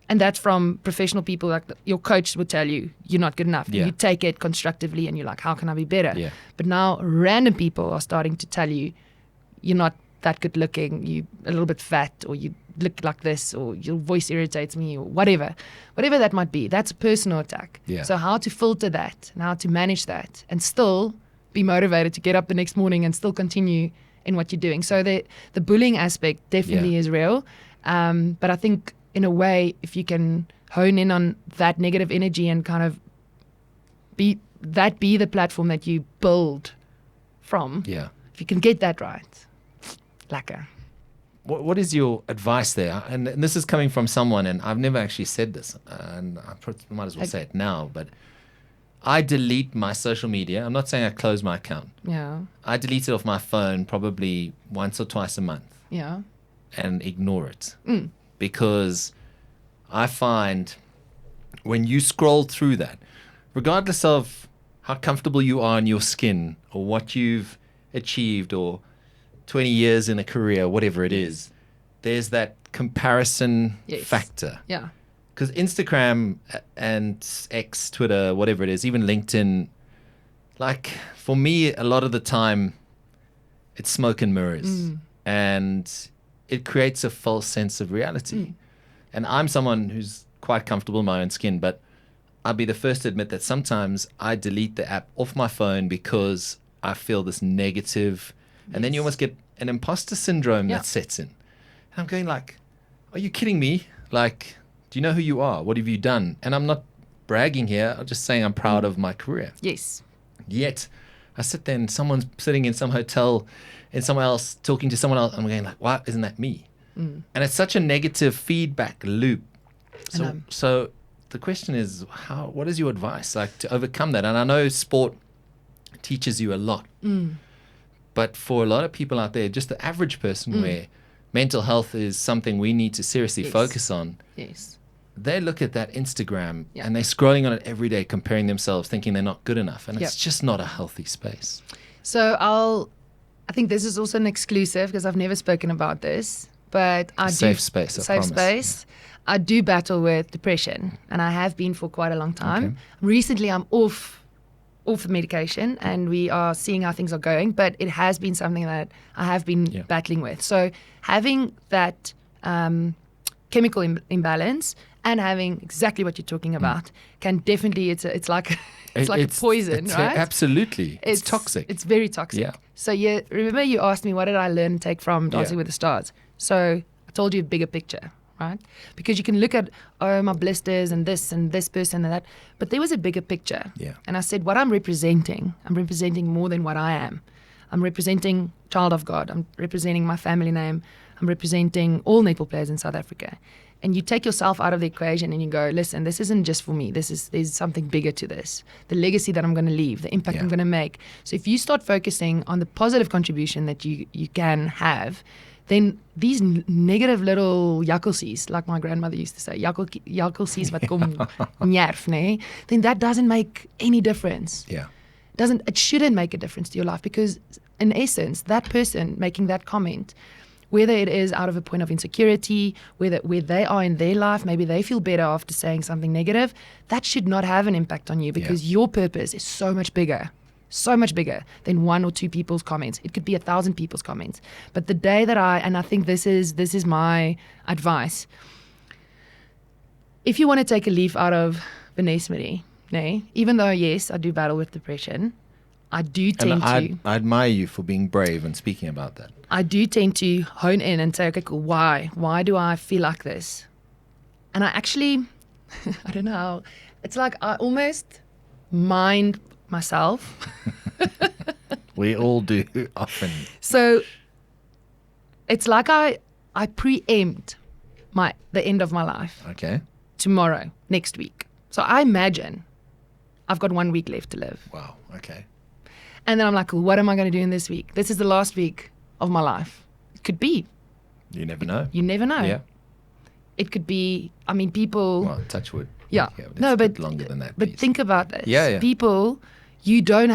Speaker 2: and that's from professional people, like your coach would tell you, you're not good enough.
Speaker 1: Yeah.
Speaker 2: You take it constructively and you're like, how can I be better?
Speaker 1: Yeah.
Speaker 2: But now random people are starting to tell you, you're not that good looking, you a little bit fat, or you look like this, or your voice irritates me, or whatever that might be. That's a personal attack.
Speaker 1: Yeah.
Speaker 2: So how to filter that and how to manage that and still be motivated to get up the next morning and still continue in what you're doing. So the bullying aspect definitely is real. But I think in a way, if you can hone in on that negative energy and kind of be the platform that you build from, if you can get that right, lekker.
Speaker 1: What is your advice there? And this is coming from someone, and I've never actually said this, and I might as well say it now, but I delete my social media. I'm not saying I close my account.
Speaker 2: Yeah.
Speaker 1: I delete it off my phone probably once or twice a month.
Speaker 2: Yeah.
Speaker 1: And ignore it. Because I find when you scroll through that, regardless of how comfortable you are in your skin or what you've achieved or 20 years in a career, whatever it is, there's that comparison factor.
Speaker 2: Yeah.
Speaker 1: Because Instagram and X, Twitter, whatever it is, even LinkedIn, like for me, a lot of the time, it's smoke and mirrors. And it creates a false sense of reality. And I'm someone who's quite comfortable in my own skin, but I'll be the first to admit that sometimes I delete the app off my phone because I feel this negative, and then you almost get an imposter syndrome that sets in. And I'm going like, are you kidding me? Like, do you know who you are? What have you done? And I'm not bragging here. I'm just saying I'm proud of my career.
Speaker 2: Yes.
Speaker 1: Yet I sit there and someone's sitting in some hotel and someone else talking to someone else. I'm going like, why isn't that me? And it's such a negative feedback loop. So the question is, what is your advice like to overcome that? And I know sport teaches you a lot, but for a lot of people out there, just the average person where mental health is something we need to seriously focus on.
Speaker 2: Yes.
Speaker 1: They look at that Instagram and they're scrolling on it every day, comparing themselves, thinking they're not good enough. And it's just not a healthy space.
Speaker 2: So I think this is also an exclusive because I've never spoken about this, but
Speaker 1: safe space.
Speaker 2: Safe space. Yeah. I do battle with depression, and I have been for quite a long time. Okay. Recently, I'm off the medication, and we are seeing how things are going, but it has been something that I have been battling with. So having that chemical imbalance and having exactly what you're talking about can definitely, it's like a poison, right?
Speaker 1: Absolutely. It's toxic.
Speaker 2: It's very toxic.
Speaker 1: Yeah.
Speaker 2: So remember you asked me, what did I learn and take from Dancing with the Stars? So I told you a bigger picture, right? Because you can look at, my blisters and this person and that, but there was a bigger picture.
Speaker 1: Yeah.
Speaker 2: And I said, what I'm representing more than what I am. I'm representing child of God. I'm representing my family name. I'm representing all netball players in South Africa. And you take yourself out of the equation and you go, listen, this isn't just for me. There's something bigger to this. The legacy that I'm going to leave, the impact I'm going to make. So if you start focusing on the positive contribution that you can have, then these negative little jakkelsies, like my grandmother used to say, jakkelsies wat kom njerf, nee, then that doesn't make any difference.
Speaker 1: Yeah.
Speaker 2: It shouldn't make a difference to your life, because in essence, that person making that comment, whether it is out of a point of insecurity, where they are in their life, maybe they feel better after saying something negative, that should not have an impact on you, because your purpose is so much bigger than one or two people's comments. It could be 1,000 people's comments. But the day that I think this is my advice, if you want to take a leaf out of Vanessa Marie, even though, yes, I do battle with depression, I do tend
Speaker 1: I admire you for being brave and speaking about that.
Speaker 2: I do tend to hone in and say, okay, cool, why? Why do I feel like this? And I actually, I don't know, it's like I almost mind myself.
Speaker 1: We all do often.
Speaker 2: So it's like I preempt the end of my life.
Speaker 1: Okay.
Speaker 2: Tomorrow, next week. So I imagine I've got 1 week left to live.
Speaker 1: Wow, okay.
Speaker 2: And then I'm like, well, what am I going to do in this week? This is the last week of my life. It could be.
Speaker 1: You never know.
Speaker 2: You never know.
Speaker 1: Yeah.
Speaker 2: It could be, people.
Speaker 1: Well, touch wood.
Speaker 2: Yeah.
Speaker 1: No, but longer than that.
Speaker 2: But think about this.
Speaker 1: Yeah.
Speaker 2: People, you don't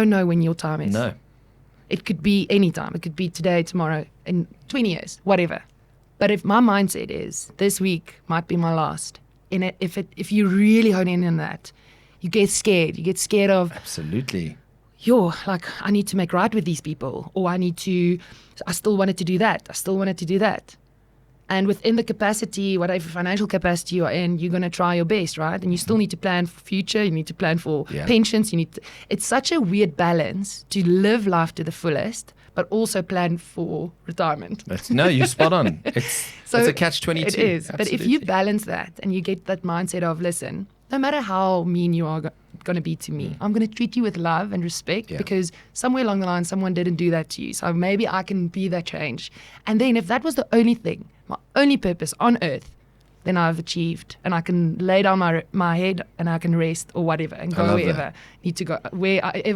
Speaker 2: know when your time is.
Speaker 1: No.
Speaker 2: It could be any time. It could be today, tomorrow, in 20 years, whatever. But if my mindset is this week might be my last, and if you really hone in on that, you get scared. You get scared of.
Speaker 1: Absolutely.
Speaker 2: I need to make right with these people, or I still wanted to do that. And within the capacity, whatever financial capacity you are in, you're going to try your best, right? And you still need to plan for future. You need to plan for pensions. It's such a weird balance to live life to the fullest, but also plan for retirement.
Speaker 1: You're spot on. It's a catch-22.
Speaker 2: It is. Absolutely. But if you balance that and you get that mindset of, listen, no matter how mean you are going to be to me, I'm going to treat you with love and respect, because somewhere along the line, someone didn't do that to you. So maybe I can be that change. And then if that was the only thing, my only purpose on earth, then I've achieved, and I can lay down my head and I can rest or whatever and go wherever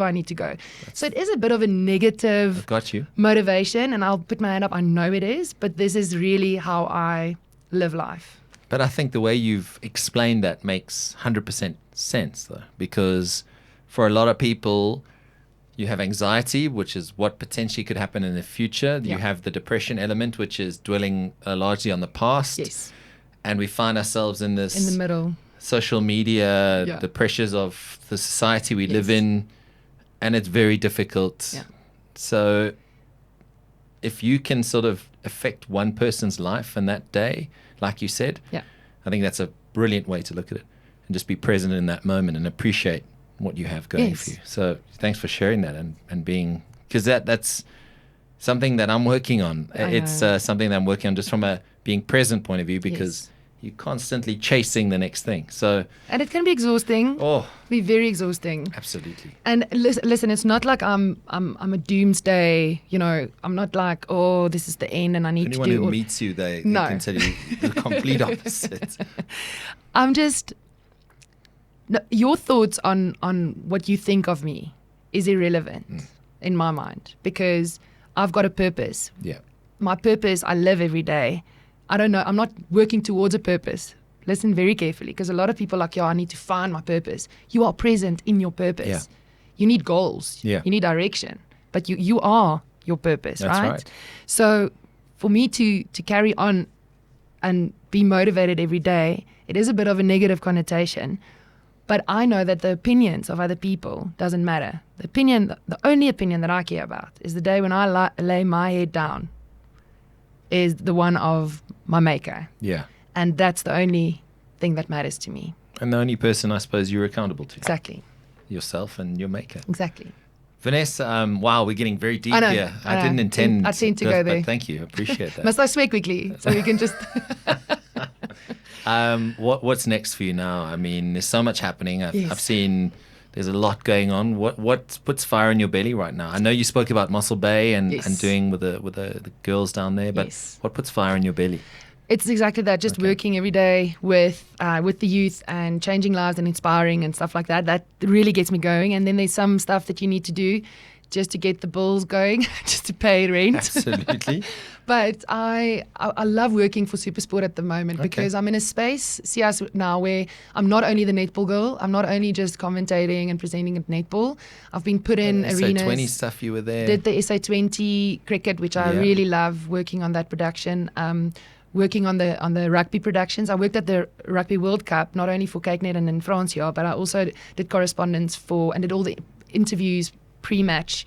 Speaker 2: I need to go. So it is a bit of a negative motivation, and I'll put my hand up. I know it is, but this is really how I live life.
Speaker 1: But I think the way you've explained that makes 100% sense, though, because for a lot of people, you have anxiety, which is what potentially could happen in the future. You have the depression element, which is dwelling largely on the past.
Speaker 2: Yes.
Speaker 1: And we find ourselves in this
Speaker 2: in the middle,
Speaker 1: social media, the pressures of the society we live in, and it's very difficult. Yeah. So if you can sort of affect one person's life in that day, like you said,
Speaker 2: Yeah.
Speaker 1: I think that's a brilliant way to look at it, and just be present in that moment and appreciate what you have going
Speaker 2: Yes.
Speaker 1: for you. So thanks for sharing that and being, because that's something that I'm working on. It's something that I'm working on just from a being present point of view, because you're constantly chasing the next thing. So,
Speaker 2: And it can be exhausting.
Speaker 1: oh,
Speaker 2: Be very exhausting.
Speaker 1: absolutely.
Speaker 2: And listen, it's not like I'm a doomsday. I'm not like, oh, this is the end, and I need
Speaker 1: Anyone
Speaker 2: to do.
Speaker 1: who meets you, they
Speaker 2: No.
Speaker 1: can tell you the complete opposite.
Speaker 2: I'm just. No, your thoughts on what you think of me is irrelevant in my mind, because I've got a purpose.
Speaker 1: Yeah.
Speaker 2: My purpose, I live every day. I don't know. I'm not working towards a purpose. Listen very carefully, because a lot of people are like, I need to find my purpose. You are present in your purpose.
Speaker 1: Yeah.
Speaker 2: You need goals.
Speaker 1: Yeah.
Speaker 2: You need direction. But you are your purpose,
Speaker 1: That's right.
Speaker 2: So for me to carry on and be motivated every day, it is a bit of a negative connotation. But I know that the opinions of other people doesn't matter. The only opinion that I care about is the day when I lay my head down is the one of my maker.
Speaker 1: Yeah.
Speaker 2: And that's the only thing that matters to me.
Speaker 1: And the only person I suppose you're accountable to.
Speaker 2: Exactly.
Speaker 1: Yourself and your maker.
Speaker 2: Exactly.
Speaker 1: Vanessa, wow, we're getting very deep
Speaker 2: I know,
Speaker 1: here.
Speaker 2: I know.
Speaker 1: Didn't intend
Speaker 2: I tend to go
Speaker 1: but
Speaker 2: there.
Speaker 1: thank you. Appreciate that.
Speaker 2: Must I swear quickly so we can just...
Speaker 1: What's next for you now? I mean, there's so much happening. I've seen there's a lot going on. What puts fire in your belly right now? I know you spoke about Mossel Bay and doing with the girls down there, but what puts fire in your belly?
Speaker 2: It's exactly that, just working every day with the youth and changing lives and inspiring and stuff like that. That really gets me going. And then there's some stuff that you need to do just to get the bills going, just to pay rent.
Speaker 1: Absolutely.
Speaker 2: But I love working for Supersport at the moment because I'm in a space, Sias, now where I'm not only the netball girl, I'm not only just commentating and presenting at netball. I've been put in arenas.
Speaker 1: SA20 stuff, you were there.
Speaker 2: Did the SA20 cricket, which I really love, working on that production. Working on the rugby productions. I worked at the Rugby World Cup, not only for Cakenet and in France here, but I also did correspondence for and did all the interviews pre-match,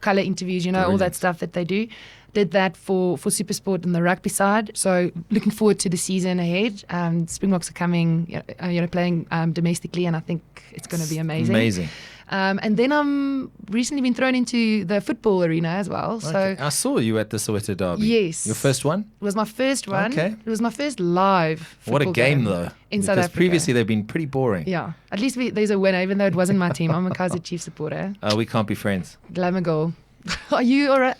Speaker 2: colour interviews, all that stuff that they do. Did that for Supersport on the rugby side. So looking forward to the season ahead. Springboks are coming, playing domestically, and I think it's going to be amazing.
Speaker 1: Amazing.
Speaker 2: And then I'm recently been thrown into the football arena as well. So
Speaker 1: I saw you at the Soweto derby.
Speaker 2: Yes.
Speaker 1: Your first one?
Speaker 2: It was my first one.
Speaker 1: Okay.
Speaker 2: It was my first live football
Speaker 1: What a game though.
Speaker 2: in South
Speaker 1: because
Speaker 2: Africa.
Speaker 1: previously they've been pretty boring.
Speaker 2: Yeah. At least there's a winner, even though it wasn't my team. I'm a Kaizer Chiefs supporter.
Speaker 1: We can't be friends.
Speaker 2: Glamour goal. Are you alright?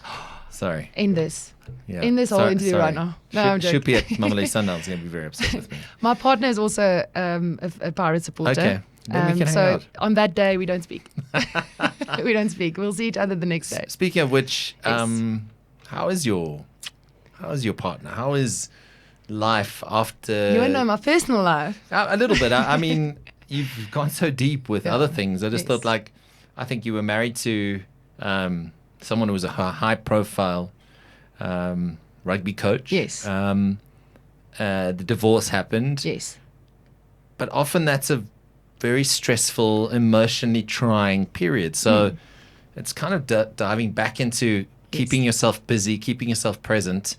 Speaker 1: Sorry.
Speaker 2: End this.
Speaker 1: Yeah.
Speaker 2: In this whole interview right now. No, I'm joking.
Speaker 1: Shupi at Mamelodi Sundowns going to be very upset with me.
Speaker 2: My partner is also a Pirate supporter.
Speaker 1: Okay. Then we can hang out.
Speaker 2: On that day, we don't speak. We don't speak. We'll see each other the next day.
Speaker 1: Speaking of which, how is your partner? How is life after?
Speaker 2: You want to know my personal life?
Speaker 1: A little bit. I mean, you've gone so deep with other things. I just thought, I think you were married to someone who was a high-profile rugby coach.
Speaker 2: Yes.
Speaker 1: The divorce happened.
Speaker 2: Yes.
Speaker 1: But often that's a very stressful, emotionally trying period. So it's kind of diving back into keeping yourself busy, keeping yourself present,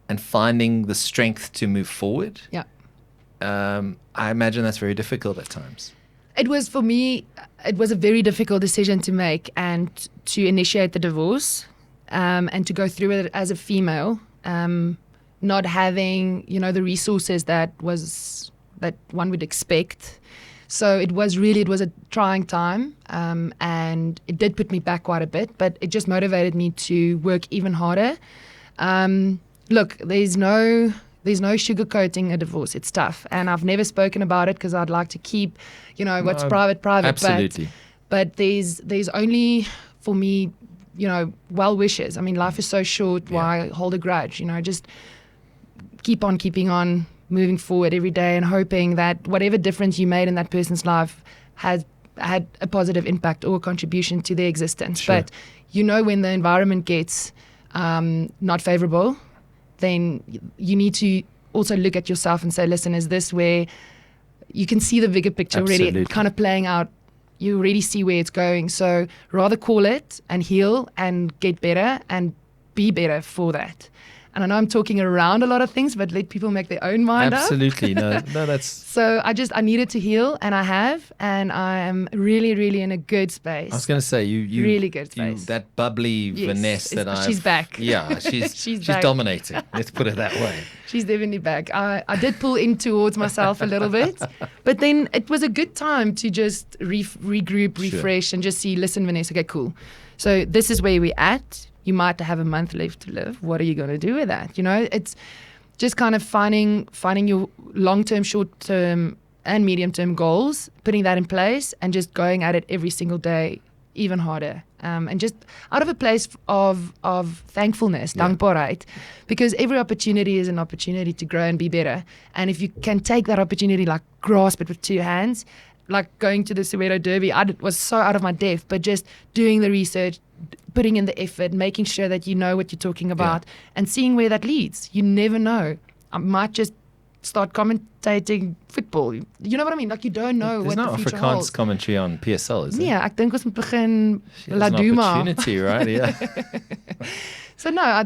Speaker 1: and finding the strength to move forward.
Speaker 2: Yeah.
Speaker 1: I imagine that's very difficult at times.
Speaker 2: It was, for me, it was a very difficult decision to make and to initiate the divorce and to go through it as a female, not having, the resources that one would expect. So it was a trying time, and it did put me back quite a bit, but it just motivated me to work even harder. Look, there's no sugarcoating a divorce. It's tough, and I've never spoken about it because I'd like to keep, what's private.
Speaker 1: Absolutely.
Speaker 2: But there's only, for me, well wishes. I mean, life is so short. Why hold a grudge? Just keep on keeping on, moving forward every day and hoping that whatever difference you made in that person's life has had a positive impact or contribution to their existence.
Speaker 1: Sure.
Speaker 2: But when the environment gets not favorable, then you need to also look at yourself and say, listen, is this where you can see the bigger picture already kind of playing out? You already see where it's going. So rather call it and heal and get better and be better for that. And I know I'm talking around a lot of things, but let people make their own mind up.
Speaker 1: Absolutely. No, that's...
Speaker 2: So I needed to heal, and I have, and I am really, really in a good space.
Speaker 1: I was going to say, you
Speaker 2: really good space.
Speaker 1: That bubbly Vanessa
Speaker 2: she's back.
Speaker 1: Yeah, she's
Speaker 2: back.
Speaker 1: dominating. Let's put it that way.
Speaker 2: She's definitely back. I did pull in towards myself a little bit, but then it was a good time to just regroup, refresh, and just see, listen, Vanessa, okay, cool. So this is where we're at. You might have a month left to live. What are you going to do with that? You know, it's just kind of finding your long-term, short-term, and medium-term goals, putting that in place, and just going at it every single day, even harder. And just out of a place of thankfulness, dankbaarheid, because every opportunity is an opportunity to grow and be better. And if you can take that opportunity, like grasp it with two hands, like going to the Soweto Derby, I was so out of my depth, but just doing the research, putting in the effort, making sure that you know what you're talking about, and seeing where that leads. You never know. I might just start commentating football. You know what I mean? Like, you don't know what the future holds.
Speaker 1: There's no Afrikaans commentary on PSL, is there?
Speaker 2: Yeah, ek dink ons moet begin
Speaker 1: La
Speaker 2: Duma.
Speaker 1: Opportunity, right? Yeah.
Speaker 2: So no,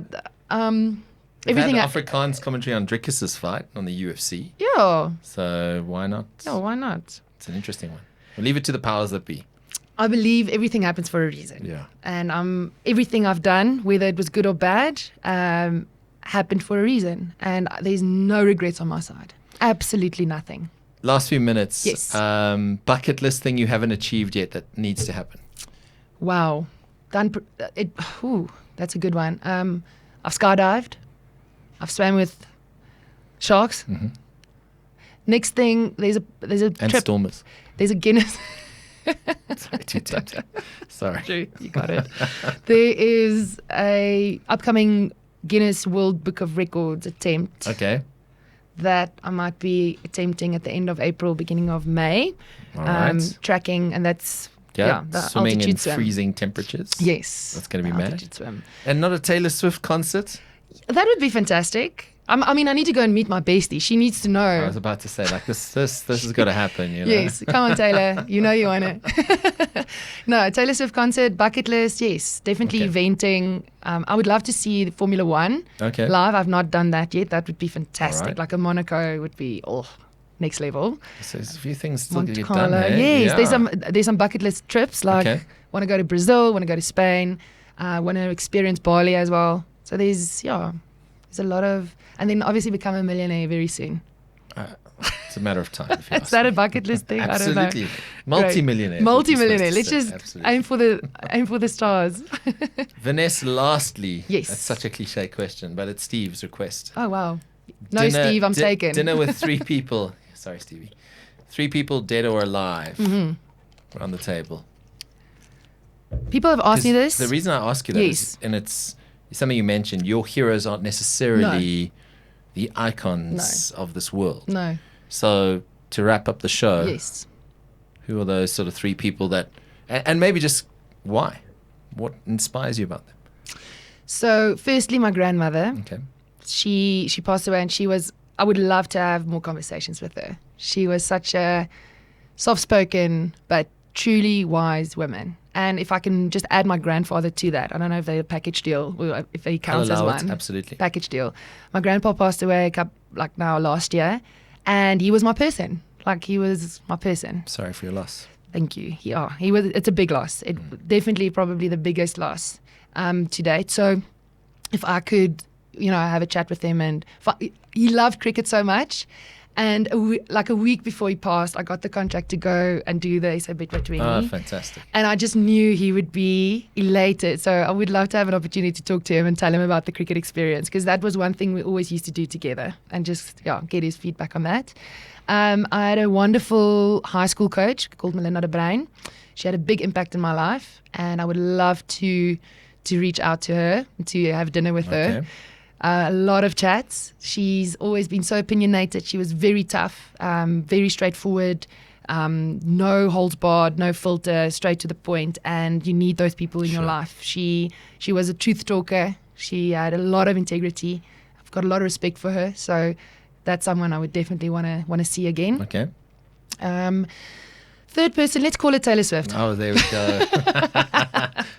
Speaker 1: everything. Had Afrikaans commentary on Drickus' fight on the UFC.
Speaker 2: Yeah.
Speaker 1: So why not?
Speaker 2: Yeah, why not?
Speaker 1: It's an interesting one. We'll leave it to the powers that be.
Speaker 2: I believe everything happens for a reason.
Speaker 1: Yeah.
Speaker 2: And everything I've done, whether it was good or bad, happened for a reason. And there's no regrets on my side. Absolutely nothing.
Speaker 1: Last few minutes.
Speaker 2: Yes.
Speaker 1: Bucket list thing you haven't achieved yet that needs to happen.
Speaker 2: Wow. That's a good one. I've skydived. I've swam with sharks.
Speaker 1: Mm-hmm.
Speaker 2: Next thing, there's a
Speaker 1: and
Speaker 2: trip.
Speaker 1: stormers.
Speaker 2: There's a Guinness.
Speaker 1: Sorry, too tempting. Sorry.
Speaker 2: True, you got it. There is a upcoming Guinness World Book of Records attempt.
Speaker 1: Okay.
Speaker 2: That I might be attempting at the end of April, beginning of May.
Speaker 1: All right.
Speaker 2: Tracking, and that's
Speaker 1: the swimming in
Speaker 2: swim.
Speaker 1: freezing temperatures.
Speaker 2: Yes.
Speaker 1: That's going to be mad.
Speaker 2: Swim.
Speaker 1: And not a Taylor Swift concert?
Speaker 2: That would be fantastic. I mean, I need to go and meet my bestie. She needs to know.
Speaker 1: I was about to say, like, this has got to happen, you know?
Speaker 2: Yes, come on, Taylor. You know you want it. No, Taylor Swift concert, bucket list, yes. Definitely eventing. I would love to see Formula One live. I've not done that yet. That would be fantastic.
Speaker 1: Right.
Speaker 2: Like a Monaco would be, next level.
Speaker 1: So there's a few things still to
Speaker 2: Monte
Speaker 1: get
Speaker 2: Carlo,
Speaker 1: done, hey?
Speaker 2: yes.
Speaker 1: Yeah.
Speaker 2: There's some bucket list trips. Like, want to go to Brazil, want to go to Spain, want to experience Bali as well. So there's a lot of... And then obviously become a millionaire very soon.
Speaker 1: It's a matter of time. If you
Speaker 2: Is that a bucket list thing?
Speaker 1: Absolutely.
Speaker 2: I don't know.
Speaker 1: Multi-millionaire.
Speaker 2: Multi-millionaire. Let's just aim for the stars.
Speaker 1: Vanessa, lastly.
Speaker 2: Yes.
Speaker 1: That's such a cliche question, but it's Steve's request.
Speaker 2: Oh, wow. No, Steve, I'm taken.
Speaker 1: Dinner with 3 people. Sorry, Stevie. 3 people dead or alive around the table.
Speaker 2: People have asked me this.
Speaker 1: The reason I ask you that is, and it's something you mentioned, your heroes aren't necessarily the icons of this world.
Speaker 2: No.
Speaker 1: So to wrap up the show,
Speaker 2: who
Speaker 1: are those sort of 3 people that, and maybe just why? What inspires you about them?
Speaker 2: So firstly, my grandmother.
Speaker 1: Okay.
Speaker 2: She passed away, and I would love to have more conversations with her. She was such a soft-spoken but truly wise woman. And if I can just add my grandfather to that, I don't know if they're a package deal, or if he counts as one.
Speaker 1: Absolutely.
Speaker 2: Package deal. My grandpa passed away last year, and he was my person. Like, he was my person.
Speaker 1: Sorry for your loss.
Speaker 2: Thank you. He was. It's a big loss. Definitely probably the biggest loss to date. So if I could, have a chat with him, and he loved cricket so much. And a week before he passed, I got the contract to go and do the SA Bet between me.
Speaker 1: Oh, fantastic.
Speaker 2: And I just knew he would be elated. So I would love to have an opportunity to talk to him and tell him about the cricket experience, because that was one thing we always used to do together, and just get his feedback on that. I had a wonderful high school coach called Melinda de Bruin. She had a big impact in my life, and I would love to reach out to her, to have dinner with her. A lot of chats. She's always been so opinionated. She was very tough, very straightforward, no holds barred, no filter, straight to the point. And you need those people in your life. She was a truth talker. She had a lot of integrity. I've got a lot of respect for her. So that's someone I would definitely want to see again.
Speaker 1: Okay.
Speaker 2: Third person, let's call it Taylor Swift.
Speaker 1: Oh, there we go.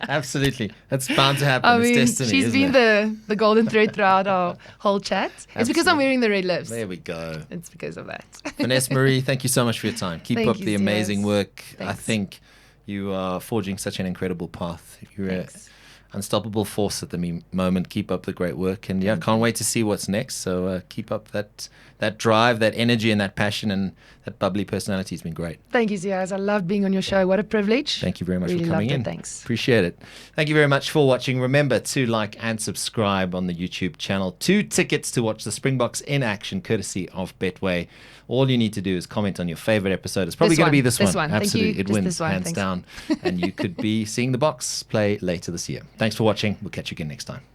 Speaker 1: Absolutely. That's bound to happen.
Speaker 2: I mean,
Speaker 1: it's destiny,
Speaker 2: she's
Speaker 1: isn't
Speaker 2: been
Speaker 1: it?
Speaker 2: the golden thread throughout our whole chat. It's because I'm
Speaker 1: Absolutely.
Speaker 2: wearing the red lips.
Speaker 1: There we go.
Speaker 2: It's because of that.
Speaker 1: Vanessa Marie, thank you so much for your time. Keep
Speaker 2: Thank
Speaker 1: up
Speaker 2: you,
Speaker 1: the
Speaker 2: Sias.
Speaker 1: amazing work. I
Speaker 2: Thanks.
Speaker 1: think you are forging such an incredible path. You're an
Speaker 2: Thanks.
Speaker 1: unstoppable force at the moment. Keep up the great work. And yeah, can't wait to see what's next. So keep up that drive, that energy, and that passion, and that bubbly personality has been great.
Speaker 2: Thank you, Sias. I loved being on your show. What a privilege.
Speaker 1: Thank you very much
Speaker 2: Really
Speaker 1: for coming
Speaker 2: loved it.
Speaker 1: in.
Speaker 2: Thanks.
Speaker 1: Appreciate it. Thank you very much for watching. Remember to like and subscribe on the YouTube channel. 2 tickets to watch the Springboks in action, courtesy of Betway. All you need to do is comment on your favorite episode. It's probably
Speaker 2: This
Speaker 1: going to be
Speaker 2: one.
Speaker 1: this
Speaker 2: This
Speaker 1: one.
Speaker 2: one. Thank
Speaker 1: Absolutely.
Speaker 2: you.
Speaker 1: It
Speaker 2: Just
Speaker 1: wins,
Speaker 2: this one.
Speaker 1: hands
Speaker 2: Thanks.
Speaker 1: down. And you could be seeing the Boks play later this year. Thanks for watching. We'll catch you again next time.